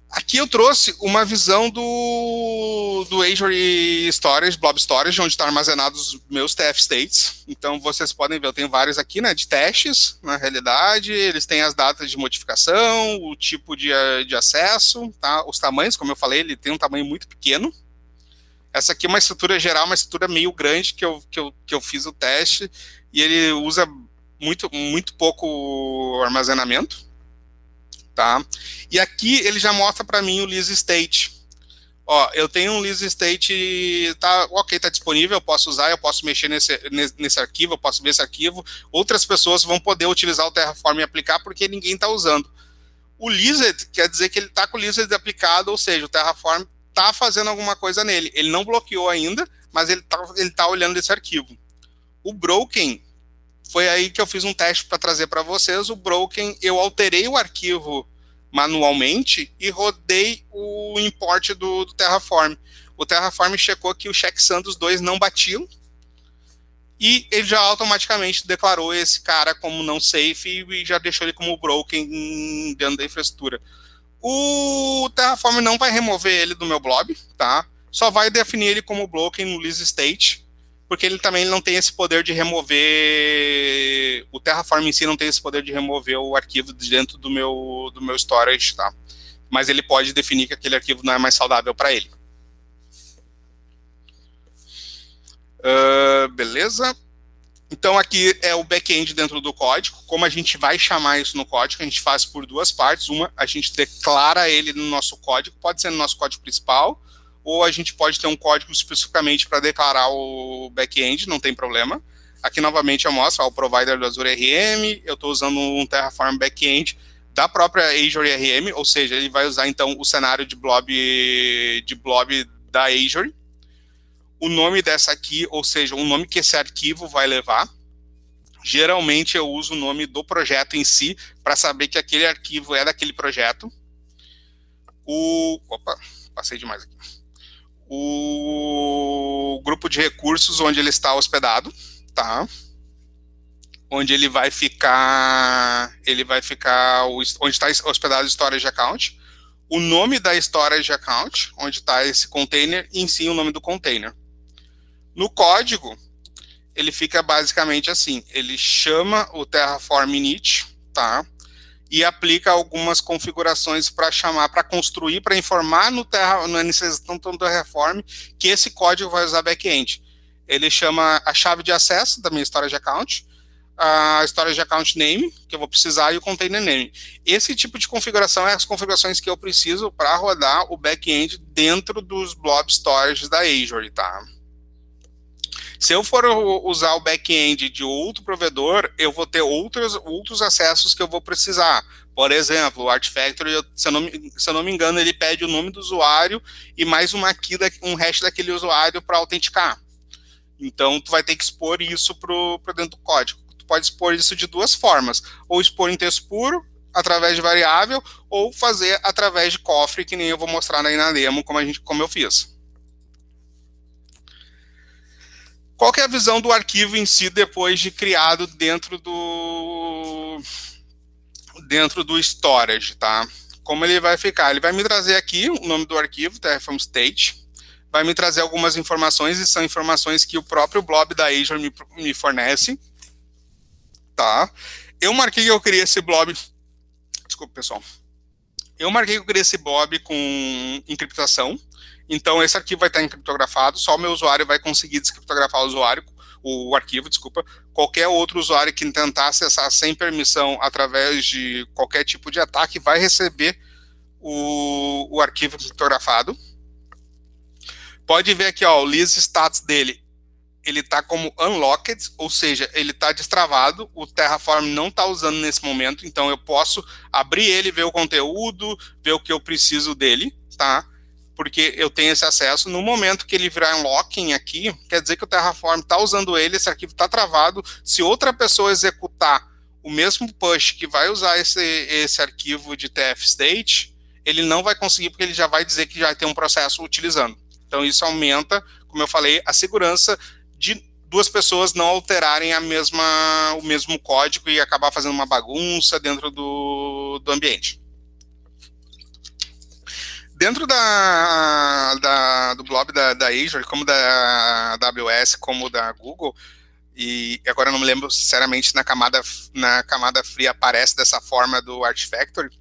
Speaker 1: Aqui eu trouxe uma visão do Azure Storage, Blob Storage, onde estão armazenados os meus TF-States. Então, vocês podem ver, eu tenho vários aqui, né, de testes, na realidade, eles têm as datas de modificação, o tipo de acesso, tá, os tamanhos, como eu falei, ele tem um tamanho muito pequeno. Essa aqui é uma estrutura geral, uma estrutura meio grande que eu fiz o teste, e ele usa muito pouco armazenamento, tá? E aqui ele já mostra para mim o list state. Ó, eu tenho um list state, tá disponível, eu posso usar, eu posso mexer nesse arquivo, eu posso ver esse arquivo, outras pessoas vão poder utilizar o Terraform e aplicar porque ninguém está usando. O lizard quer dizer que ele está com o lizard aplicado, ou seja, o Terraform está fazendo alguma coisa nele. Ele não bloqueou ainda, mas ele tá olhando esse arquivo. O broken Foi aí que eu fiz um teste para trazer para vocês. O broken, eu alterei o arquivo manualmente e rodei o import do Terraform. O Terraform checou que o checksum dos dois não batiam, e ele já automaticamente declarou esse cara como não safe e já deixou ele como broken dentro da infraestrutura. O Terraform não vai remover ele do meu blob, tá? Só vai definir ele como broken no list state, porque ele também não tem esse poder de remover... O Terraform em si não tem esse poder de remover o arquivo dentro do meu storage, tá? Mas ele pode definir que aquele arquivo não é mais saudável para ele. Beleza? Então aqui é o back-end dentro do código. Como a gente vai chamar isso no código, a gente faz por duas partes. Uma, a gente declara ele no nosso código, pode ser no nosso código principal, ou a gente pode ter um código especificamente para declarar o back-end, não tem problema. Aqui novamente eu mostro o provider do Azure RM, eu estou usando um Terraform back-end da própria Azure RM, ou seja, ele vai usar então o cenário de blob da Azure. O nome dessa aqui, ou seja, o nome que esse arquivo vai levar. Geralmente eu uso o nome do projeto em si para saber que aquele arquivo é daquele projeto. Opa, passei demais aqui. O grupo de recursos onde ele está hospedado, tá? Onde ele vai ficar onde está hospedado o storage account. O nome da storage account, onde está esse container, e em si o nome do container. No código, ele fica basicamente assim, ele chama o Terraform init, tá? E aplica algumas configurações para chamar, para construir, para informar na inicialização do Terraform que esse código vai usar back-end. Ele chama a chave de acesso da minha storage account, a storage account name, que eu vou precisar, e o container name. Esse tipo de configuração é as configurações que eu preciso para rodar o back-end dentro dos blob storage da Azure, tá? Se eu for usar o back-end de outro provedor, eu vou ter outros acessos que eu vou precisar. Por exemplo, o Artifactory, se eu não me engano, ele pede o nome do usuário e mais um hash daquele usuário para autenticar. Então, tu vai ter que expor isso para dentro do código. Tu pode expor isso de duas formas. Ou expor em texto puro, através de variável, ou fazer através de cofre, que nem eu vou mostrar aí na demo, como eu fiz. Qual que é a visão do arquivo em si depois de criado dentro do storage, tá? Como ele vai ficar? Ele vai me trazer aqui o nome do arquivo, Terraform State, vai me trazer algumas informações, e são informações que o próprio blob da Azure me fornece, tá? Eu marquei que eu queria esse blob, desculpa pessoal, eu marquei que eu queria esse blob com encriptação. Então, esse arquivo vai estar encriptografado, só o meu usuário vai conseguir descriptografar o arquivo, desculpa. Qualquer outro usuário que tentar acessar sem permissão através de qualquer tipo de ataque vai receber o arquivo criptografado. Pode ver aqui, ó, o list status dele, ele está como unlocked, ou seja, ele está destravado, o Terraform não está usando nesse momento, então eu posso abrir ele, ver o conteúdo, ver o que eu preciso dele, tá? Porque eu tenho esse acesso. No momento que ele virar unlocking aqui, quer dizer que o Terraform está usando ele, esse arquivo está travado. Se outra pessoa executar o mesmo push que vai usar esse arquivo de tf-state, ele não vai conseguir, porque ele já vai dizer que já tem um processo utilizando. Então isso aumenta, como eu falei, a segurança de duas pessoas não alterarem o mesmo código e acabar fazendo uma bagunça dentro do ambiente. Dentro do blob da Azure, como da AWS, como da Google, e agora eu não me lembro sinceramente na camada fria aparece dessa forma do Artifactory,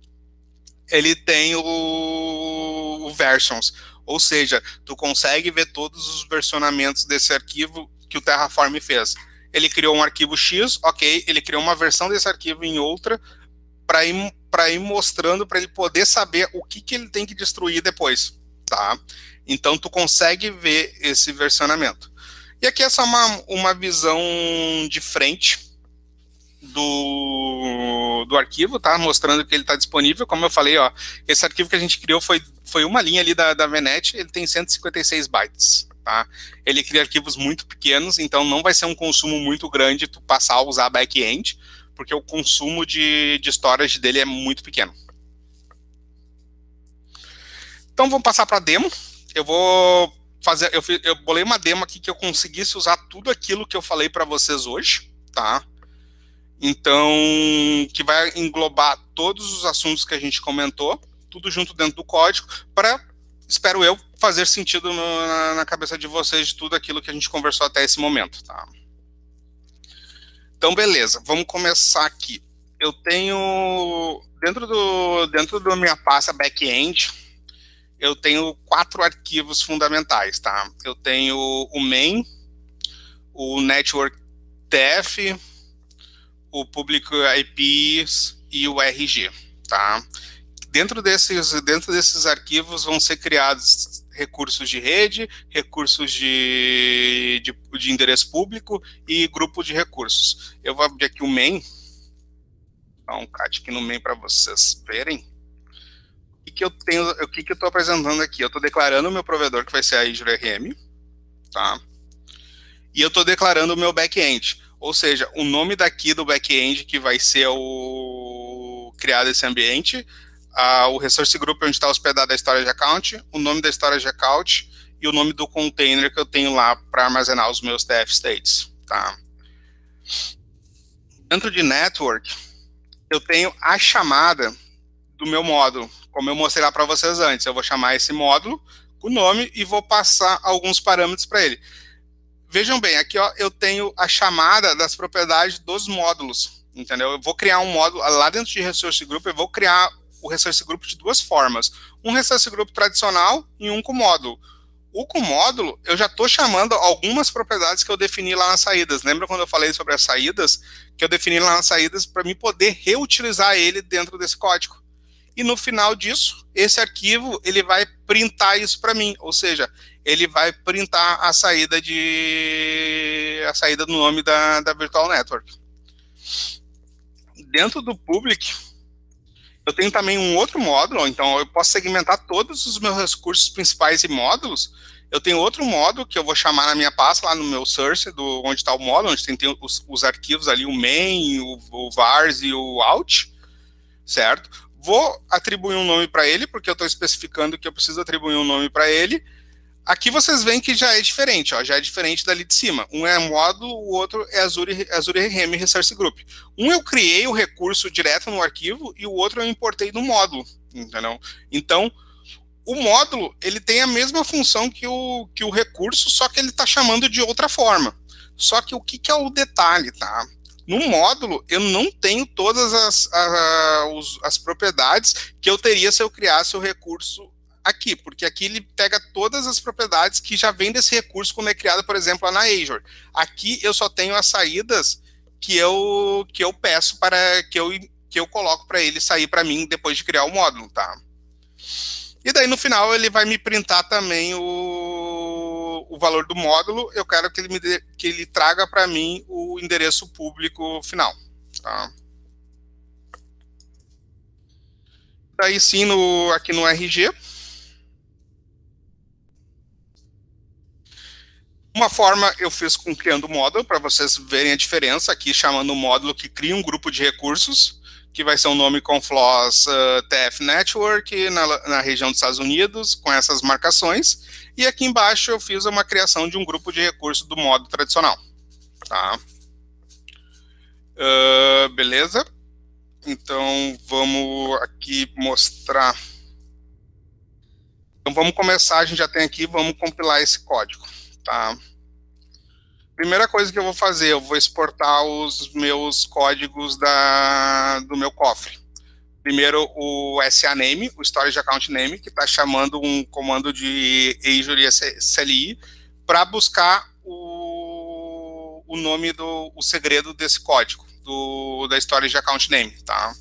Speaker 1: ele tem o versions, ou seja, tu consegue ver todos os versionamentos desse arquivo que o Terraform fez. Ele criou um arquivo X, ok, ele criou uma versão desse arquivo em outra, para ir mostrando, para ele poder saber o que ele tem que destruir depois, tá? Então, tu consegue ver esse versionamento. E aqui é só uma visão de frente do arquivo, tá? Mostrando que ele está disponível. Como eu falei, ó, esse arquivo que a gente criou foi uma linha ali da VNet, ele tem 156 bytes, tá? Ele cria arquivos muito pequenos, então não vai ser um consumo muito grande tu passar a usar back-end, porque o consumo de storage dele é muito pequeno. Então vamos passar para a demo. Eu vou fazer, eu bolei uma demo aqui que eu conseguisse usar tudo aquilo que eu falei para vocês hoje, tá? Então, que vai englobar todos os assuntos que a gente comentou, tudo junto dentro do código, para, espero eu, fazer sentido na cabeça de vocês de tudo aquilo que a gente conversou até esse momento, tá? Então, beleza, vamos começar aqui. Eu tenho, dentro da minha pasta back-end, eu tenho 4 arquivos fundamentais, tá? Eu tenho o main, o network TF, o public IPs e o RG, tá? Dentro desses arquivos vão ser criados recursos de rede, recursos de endereço público e grupo de recursos. Eu vou abrir aqui o main, dar um cat aqui no main para vocês verem. O que eu estou apresentando aqui? Eu estou declarando o meu provedor, que vai ser a Azure RM, tá? E eu estou declarando o meu back-end, ou seja, o nome daqui do back-end que vai ser criado esse ambiente, o resource group onde está hospedado a storage account, o nome da storage account e o nome do container que eu tenho lá para armazenar os meus TF states, tá? Dentro de network, eu tenho a chamada do meu módulo, como eu mostrei lá para vocês antes. Eu vou chamar esse módulo com o nome e vou passar alguns parâmetros para ele. Vejam bem, aqui ó, eu tenho a chamada das propriedades dos módulos, entendeu? Eu vou criar um módulo, lá dentro de Resource Group, eu vou criar o Resource Group de 2 formas. Um Resource Group tradicional e um com módulo. O com módulo, eu já estou chamando algumas propriedades que eu defini lá nas saídas. Lembra quando eu falei sobre as saídas? Que eu defini lá nas saídas para mim poder reutilizar ele dentro desse código. E no final disso, esse arquivo, ele vai printar isso para mim, ou seja, ele vai printar a saída do nome da Virtual Network. Dentro do public, eu tenho também um outro módulo, então eu posso segmentar todos os meus recursos principais e módulos. Eu tenho outro módulo que eu vou chamar na minha pasta, lá no meu source, onde está o módulo, onde tem os arquivos ali, o main, o vars e o out, certo? Vou atribuir um nome para ele, porque eu estou especificando que eu preciso atribuir um nome para ele. Aqui vocês veem que já é diferente, ó, já é diferente dali de cima. Um é módulo, o outro é Azure RM Resource Group. Um eu criei o recurso direto no arquivo e o outro eu importei no módulo, entendeu? Então, o módulo, ele tem a mesma função que o recurso, só que ele está chamando de outra forma. Só que o que é o detalhe, tá? No módulo, eu não tenho todas as propriedades que eu teria se eu criasse o recurso aqui, porque aqui ele pega todas as propriedades que já vêm desse recurso quando é criado, por exemplo, lá na Azure. Aqui eu só tenho as saídas que eu peço para que eu coloco para ele sair para mim depois de criar o módulo, tá? E daí no final ele vai me printar também o valor do módulo. Eu quero que ele traga para mim o endereço público final, tá? Daí sim, aqui no RG, uma forma eu fiz criando o módulo, para vocês verem a diferença, aqui chamando o módulo que cria um grupo de recursos, que vai ser um nome com flaws TF Network, na região dos Estados Unidos, com essas marcações, e aqui embaixo eu fiz uma criação de um grupo de recursos do módulo tradicional, tá? Beleza? Então, vamos aqui mostrar. Então, vamos começar, a gente já tem aqui, vamos compilar esse código, tá? Primeira coisa que eu vou fazer, eu vou exportar os meus códigos do meu cofre. Primeiro, o SA name, o storage account name, que está chamando um comando de Azure CLI para buscar o nome o segredo desse código, da storage account name, tá?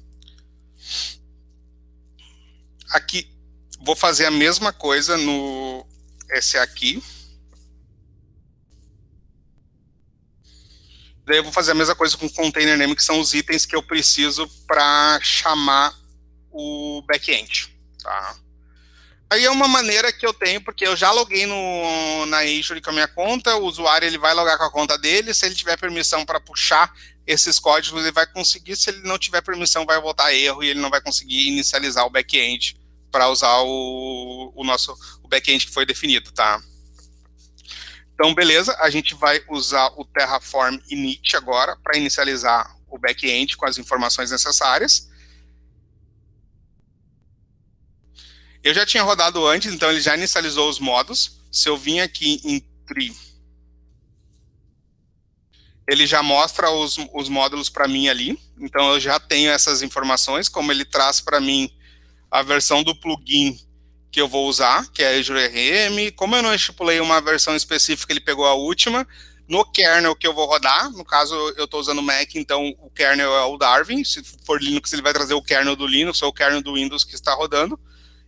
Speaker 1: Aqui, vou fazer a mesma coisa no SA aqui. Daí eu vou fazer a mesma coisa com o container name, que são os itens que eu preciso para chamar o back-end, tá? Aí é uma maneira que eu tenho, porque eu já loguei na Azure com a minha conta, o usuário ele vai logar com a conta dele, se ele tiver permissão para puxar esses códigos, ele vai conseguir, se ele não tiver permissão, vai voltar erro e ele não vai conseguir inicializar o back-end para usar o back-end que foi definido, tá? Então, beleza, a gente vai usar o Terraform init agora para inicializar o back-end com as informações necessárias. Eu já tinha rodado antes, então ele já inicializou os modos. Se eu vim aqui em Tree, ele já mostra os módulos para mim ali. Então eu já tenho essas informações, como ele traz para mim a versão do plugin que eu vou usar, que é Azure RM. Como eu não estipulei uma versão específica, ele pegou a última. No kernel que eu vou rodar, no caso eu estou usando Mac, então o kernel é o Darwin. Se for Linux, ele vai trazer o kernel do Linux ou o kernel do Windows que está rodando.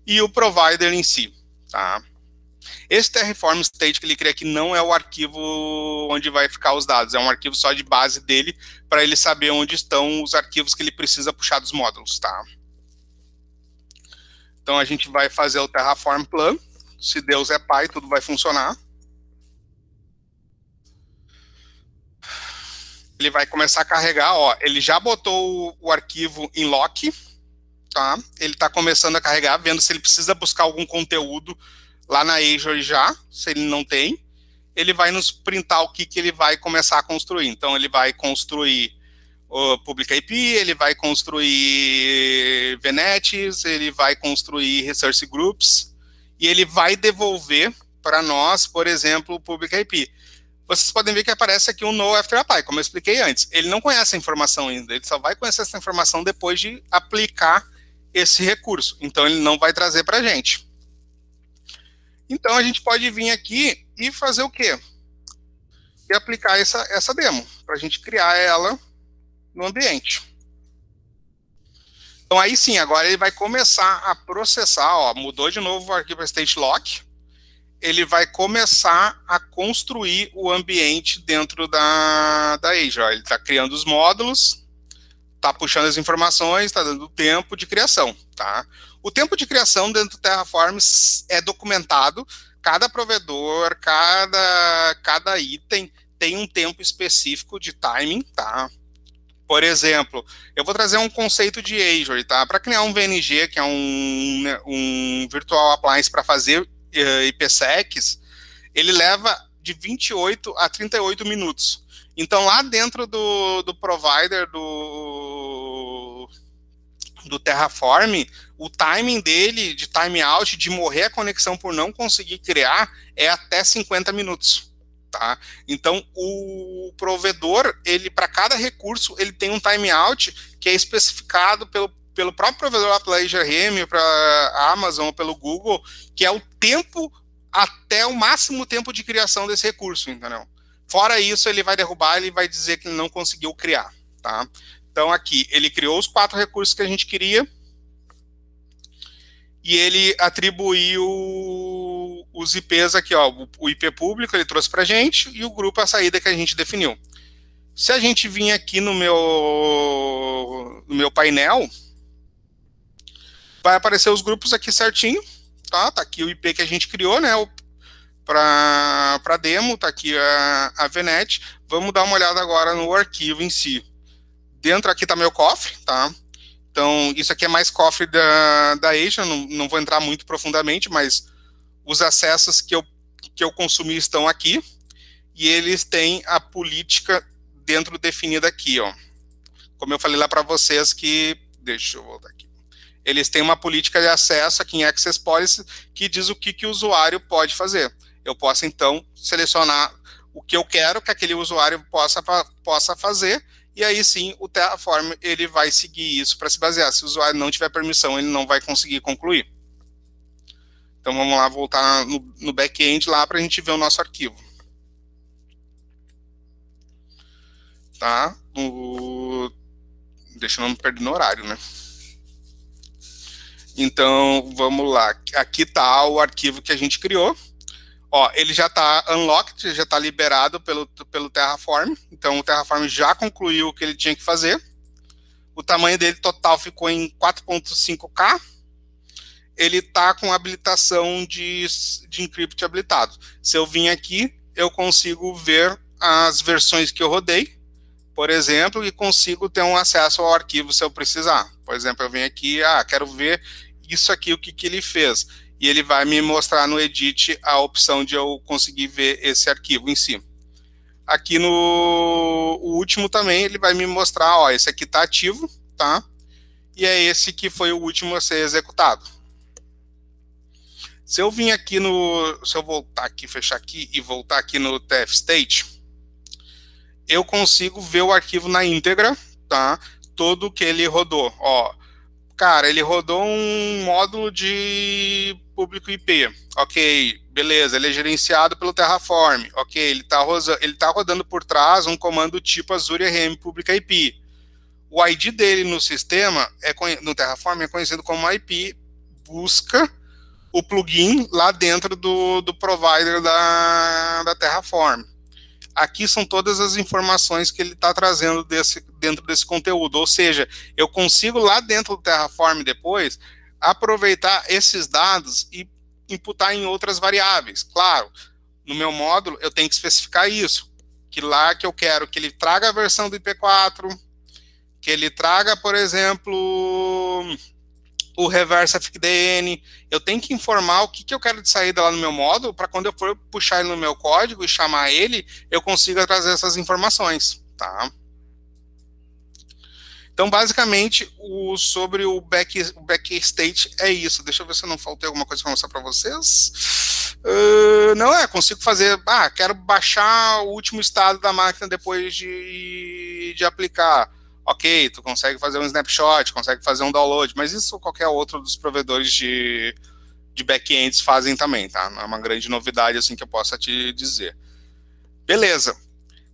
Speaker 1: E o provider em si, tá? Esse Terraform State que ele cria aqui não é o arquivo onde vai ficar os dados, é um arquivo só de base dele, para ele saber onde estão os arquivos que ele precisa puxar dos módulos, tá? Então a gente vai fazer o Terraform Plan, se Deus é pai, tudo vai funcionar. Ele vai começar a carregar, ó, ele já botou o arquivo em lock, tá? Ele está começando a carregar, vendo se ele precisa buscar algum conteúdo lá na Azure já, se ele não tem, ele vai nos printar o que ele vai começar a construir. Então, ele vai construir o Public IP, ele vai construir VNets, ele vai construir Resource Groups, e ele vai devolver para nós, por exemplo, o Public IP. Vocês podem ver que aparece aqui um No After Apply, como eu expliquei antes. Ele não conhece a informação ainda, ele só vai conhecer essa informação depois de aplicar esse recurso. Então, ele não vai trazer para a gente. Então, a gente pode vir aqui e fazer o quê? E aplicar essa demo, para a gente criar ela no ambiente. Então, aí sim, agora ele vai começar a processar, ó, mudou de novo o arquivo state lock, ele vai começar a construir o ambiente dentro da Azure. Ó, ele está criando os módulos, está puxando as informações, está dando tempo de criação, tá? O tempo de criação dentro do Terraform é documentado, cada provedor, cada item tem um tempo específico de timing, tá? Por exemplo, eu vou trazer um conceito de Azure, tá? Para criar um VNG, que é um Virtual Appliance para fazer IPsec, ele leva de 28 a 38 minutos. Então, lá dentro do provider do Terraform, o timing dele, de timeout, de morrer a conexão por não conseguir criar, é até 50 minutos. Tá? Então, o provedor, ele para cada recurso, ele tem um timeout que é especificado pelo próprio provedor, pela Azure RM, para a Amazon ou pelo Google, que é o tempo até o máximo tempo de criação desse recurso, entendeu? Fora isso, ele vai derrubar, ele vai dizer que ele não conseguiu criar, tá? Então, aqui, ele criou os 4 recursos que a gente queria e ele atribuiu os IPs aqui, ó, o IP público ele trouxe para a gente e o grupo a saída que a gente definiu. Se a gente vir aqui no meu painel, vai aparecer os grupos aqui certinho, tá? Tá aqui o IP que a gente criou, né? Para demo, tá aqui a VNet. Vamos dar uma olhada agora no arquivo em si. Dentro aqui tá meu cofre, tá? Então, isso aqui é mais cofre da Azure, não vou entrar muito profundamente, mas os acessos que eu consumi estão aqui, e eles têm a política dentro definida aqui, ó. Como eu falei lá para vocês que... Deixa eu voltar aqui. Eles têm uma política de acesso aqui em Access Policy que diz o que o usuário pode fazer. Eu posso, então, selecionar o que eu quero que aquele usuário possa fazer, e aí sim o Terraform ele vai seguir isso para se basear. Se o usuário não tiver permissão, ele não vai conseguir concluir. Então vamos lá, voltar no back-end lá para a gente ver o nosso arquivo. Tá? Deixa eu não me perder no horário, né? Então vamos lá. Aqui está o arquivo que a gente criou. Ó, ele já está unlocked, já está liberado pelo Terraform. Então o Terraform já concluiu o que ele tinha que fazer. O tamanho dele total ficou em 4.5K. ele está com habilitação de encrypt habilitado. Se eu vim aqui, eu consigo ver as versões que eu rodei, por exemplo, e consigo ter um acesso ao arquivo se eu precisar. Por exemplo, eu venho aqui, quero ver isso aqui, o que, que ele fez. E ele vai me mostrar no edit a opção de eu conseguir ver esse arquivo em si. Aqui no o último também, ele vai me mostrar, ó, esse aqui está ativo, tá? E é esse que foi o último a ser executado. Se eu vim aqui se eu voltar aqui, fechar aqui e voltar aqui no TF State, eu consigo ver o arquivo na íntegra, tá? Todo que ele rodou. Ó, cara, ele rodou um módulo de público IP. Ok, beleza, ele é gerenciado pelo Terraform. Ok, ele tá rodando por trás um comando tipo Azure RM Public IP. O ID dele no sistema, no Terraform, é conhecido como IP busca o plugin lá dentro do provider da Terraform. Aqui são todas as informações que ele está trazendo dentro desse conteúdo, ou seja, eu consigo lá dentro do Terraform depois aproveitar esses dados e imputar em outras variáveis. Claro, no meu módulo eu tenho que especificar isso, que lá que eu quero que ele traga a versão do IP4, que ele traga, por exemplo, o reverse FQDN, eu tenho que informar o que eu quero de saída lá no meu módulo, para quando eu for puxar ele no meu código e chamar ele, eu consiga trazer essas informações, tá? Então, basicamente, sobre o back state é isso. Deixa eu ver se eu não faltei alguma coisa para mostrar para vocês. Não, consigo fazer... quero baixar o último estado da máquina depois de aplicar. Ok, tu consegue fazer um snapshot, consegue fazer um download, mas isso qualquer outro dos provedores de backends fazem também, tá? Não é uma grande novidade assim que eu possa te dizer. Beleza.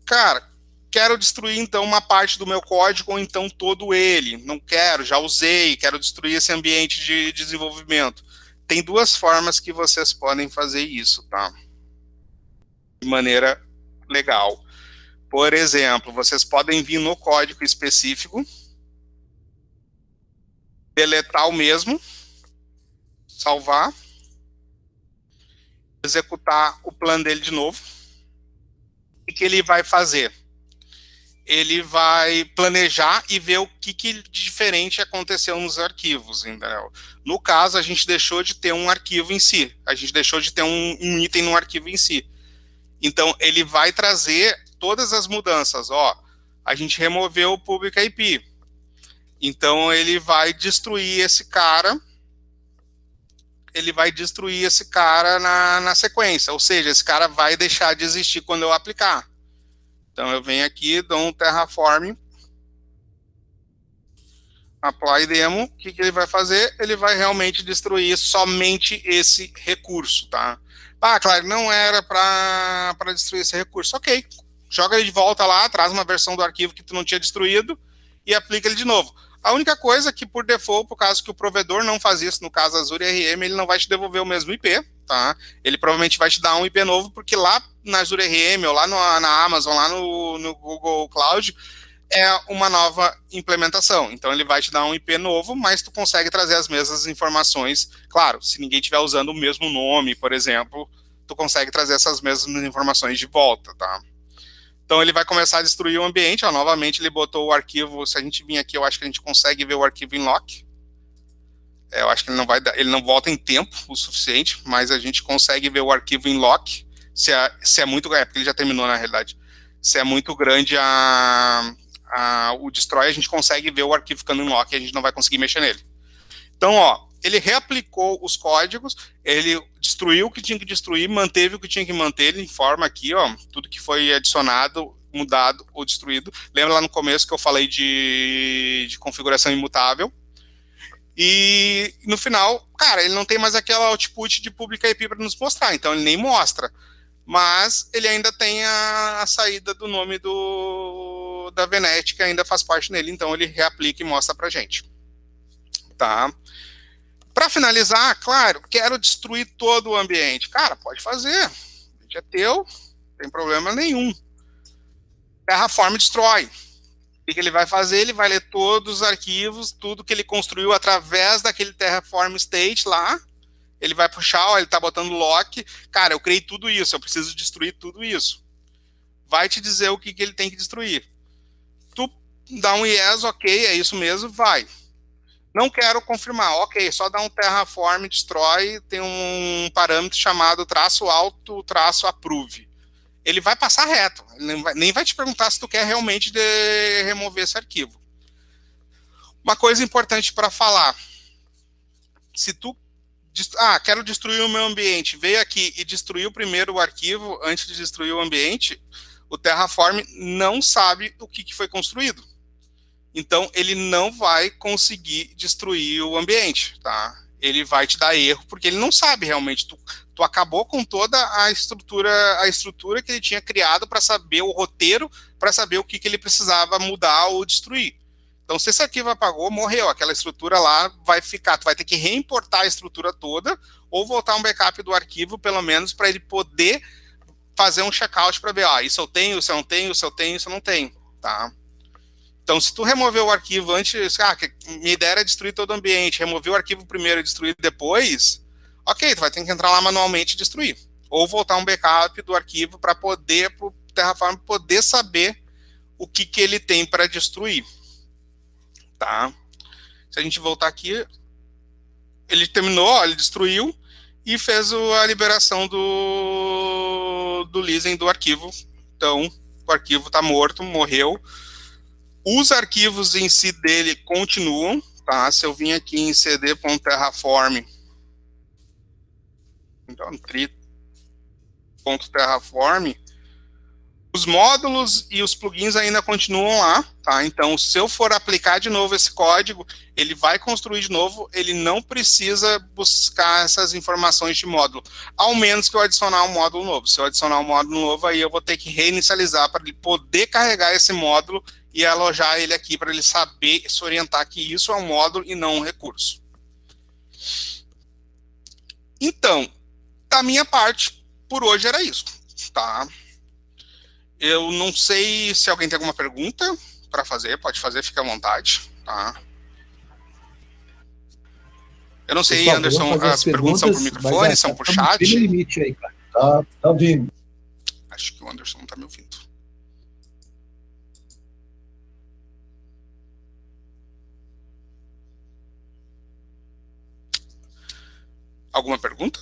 Speaker 1: Cara, quero destruir então uma parte do meu código ou então todo ele. Não quero, já usei, quero destruir esse ambiente de desenvolvimento. Tem duas formas que vocês podem fazer isso, tá? De maneira legal. Por exemplo, vocês podem vir no código específico, deletar o mesmo, salvar, executar o plano dele de novo. O que ele vai fazer? Ele vai planejar e ver o que de diferente aconteceu nos arquivos, entendeu? No caso, a gente deixou de ter um arquivo em si, a gente deixou de ter um item no arquivo em si. Então, ele vai trazer todas as mudanças. Ó, a gente removeu o public IP. Então, ele vai destruir esse cara. Ele vai destruir esse cara na sequência. Ou seja, esse cara vai deixar de existir quando eu aplicar. Então, eu venho aqui, dou um Terraform, apply demo. O que ele vai fazer? Ele vai realmente destruir somente esse recurso, tá? Claro, não era para destruir esse recurso. Ok, joga ele de volta lá, traz uma versão do arquivo que tu não tinha destruído e aplica ele de novo. A única coisa que, por default, por causa que o provedor não faz isso, no caso Azure RM, ele não vai te devolver o mesmo IP, tá? Ele provavelmente vai te dar um IP novo, porque lá na Azure RM, ou lá na Amazon, lá no Google Cloud, é uma nova implementação. Então, ele vai te dar um IP novo, mas tu consegue trazer as mesmas informações. Claro, se ninguém estiver usando o mesmo nome, por exemplo, tu consegue trazer essas mesmas informações de volta, tá? Então, ele vai começar a destruir o ambiente. Ó, novamente, ele botou o arquivo. Se a gente vir aqui, eu acho que a gente consegue ver o arquivo em lock. Eu acho que ele não volta em tempo o suficiente, mas a gente consegue ver o arquivo em lock. Se é muito... porque ele já terminou, na realidade. Se é muito grande o destroy, a gente consegue ver o arquivo ficando em lock e a gente não vai conseguir mexer nele. Então, ó, ele reaplicou os códigos, ele destruiu o que tinha que destruir, manteve o que tinha que manter, ele informa aqui, ó, tudo que foi adicionado, mudado ou destruído. Lembra lá no começo que eu falei de configuração imutável? E no final, cara, ele não tem mais aquela output de public IP para nos mostrar, então ele nem mostra. Mas ele ainda tem a saída do nome da VNet, que ainda faz parte nele, então ele reaplica e mostra pra gente. Tá? Para finalizar, claro, quero destruir todo o ambiente. Cara, pode fazer. O ambiente é teu, não tem problema nenhum. Terraform destrói. O que ele vai fazer? Ele vai ler todos os arquivos, tudo que ele construiu através daquele Terraform State lá. Ele vai puxar, ó, ele está botando lock. Cara, eu criei tudo isso, eu preciso destruir tudo isso. Vai te dizer o que ele tem que destruir. Tu dá um yes, ok, é isso mesmo, vai. Não quero confirmar, ok, só dá um Terraform, destrói, tem um parâmetro chamado traço alto, traço approve. Ele vai passar reto, ele nem vai te perguntar se tu quer realmente remover esse arquivo. Uma coisa importante para falar, se tu quero destruir o meu ambiente, veio aqui e destruiu primeiro o arquivo antes de destruir o ambiente, o Terraform não sabe o que foi construído. Então, ele não vai conseguir destruir o ambiente, tá? Ele vai te dar erro, porque ele não sabe realmente. Tu acabou com toda a estrutura que ele tinha criado para saber o roteiro, para saber o que ele precisava mudar ou destruir. Então, se esse arquivo apagou, morreu. Aquela estrutura lá vai ficar. Tu vai ter que reimportar a estrutura toda ou voltar um backup do arquivo, pelo menos, para ele poder fazer um checkout para ver, isso eu tenho, isso eu não tenho, isso eu tenho, isso eu não tenho, tá? Então, se tu remover o arquivo antes, minha ideia era destruir todo o ambiente, remover o arquivo primeiro e destruir depois, ok, tu vai ter que entrar lá manualmente e destruir. Ou voltar um backup do arquivo para poder, para o Terraform poder saber o que ele tem para destruir. Tá? Se a gente voltar aqui, ele terminou, ele destruiu e fez a liberação do leasing do arquivo. Então, o arquivo está morto, morreu. Os arquivos em si dele continuam, tá? Se eu vim aqui em cd.terraform, então, tri.terraform, os módulos e os plugins ainda continuam lá, tá? Então, se eu for aplicar de novo esse código, ele vai construir de novo, ele não precisa buscar essas informações de módulo, ao menos que eu adicionar um módulo novo. Se eu adicionar um módulo novo, aí eu vou ter que reinicializar para ele poder carregar esse módulo e alojar ele aqui para ele saber se orientar que isso é um módulo e não um recurso. Então, da minha parte, por hoje era isso, tá? Eu não sei se alguém tem alguma pergunta para fazer, pode fazer, fica à vontade, tá? Eu não sei,
Speaker 2: pessoal,
Speaker 1: Anderson, as perguntas são por microfone, são por chat?
Speaker 2: Tem limite aí, cara. Tá ouvindo.
Speaker 1: Acho que o Anderson não está me ouvindo. Alguma pergunta?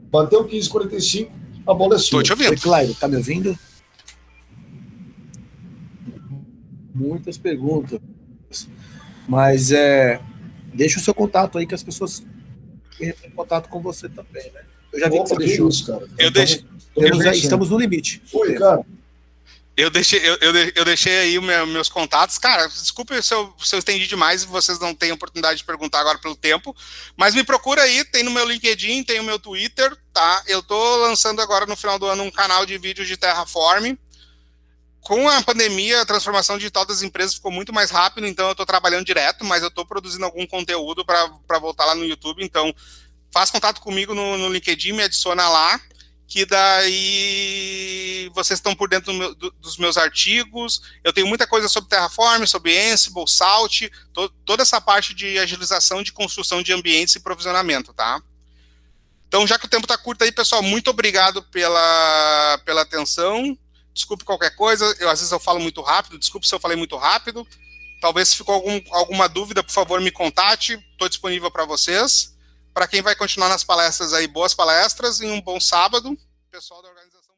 Speaker 2: Bateu 15h45, a bola é sua.
Speaker 1: Estou te ouvindo.
Speaker 2: Oi, Clairo, tá me ouvindo? Muitas perguntas. Mas deixa o seu contato aí, que as pessoas entram em contato com você também, né? Eu já vi que você deixou. Isso, cara. Estamos no limite.
Speaker 3: Foi, cara.
Speaker 1: Eu deixei aí meus contatos. Cara, desculpe se eu estendi demais e vocês não têm oportunidade de perguntar agora pelo tempo, mas me procura aí, tem no meu LinkedIn, tem o meu Twitter, tá? Eu tô lançando agora no final do ano um canal de vídeo de Terraform. Com a pandemia, a transformação digital das empresas ficou muito mais rápido, então eu estou trabalhando direto, mas eu estou produzindo algum conteúdo para voltar lá no YouTube, então faz contato comigo no LinkedIn, me adiciona lá, que daí vocês estão por dentro dos meus artigos. Eu tenho muita coisa sobre Terraform, sobre Ansible, Salt, toda essa parte de agilização de construção de ambientes e provisionamento, tá? Então, já que o tempo está curto aí, pessoal, muito obrigado pela atenção. Desculpe qualquer coisa, às vezes eu falo muito rápido, desculpe se eu falei muito rápido. Talvez se ficou alguma dúvida, por favor, me contate, estou disponível para vocês. Para quem vai continuar nas palestras aí, boas palestras e um bom sábado. Pessoal da organização.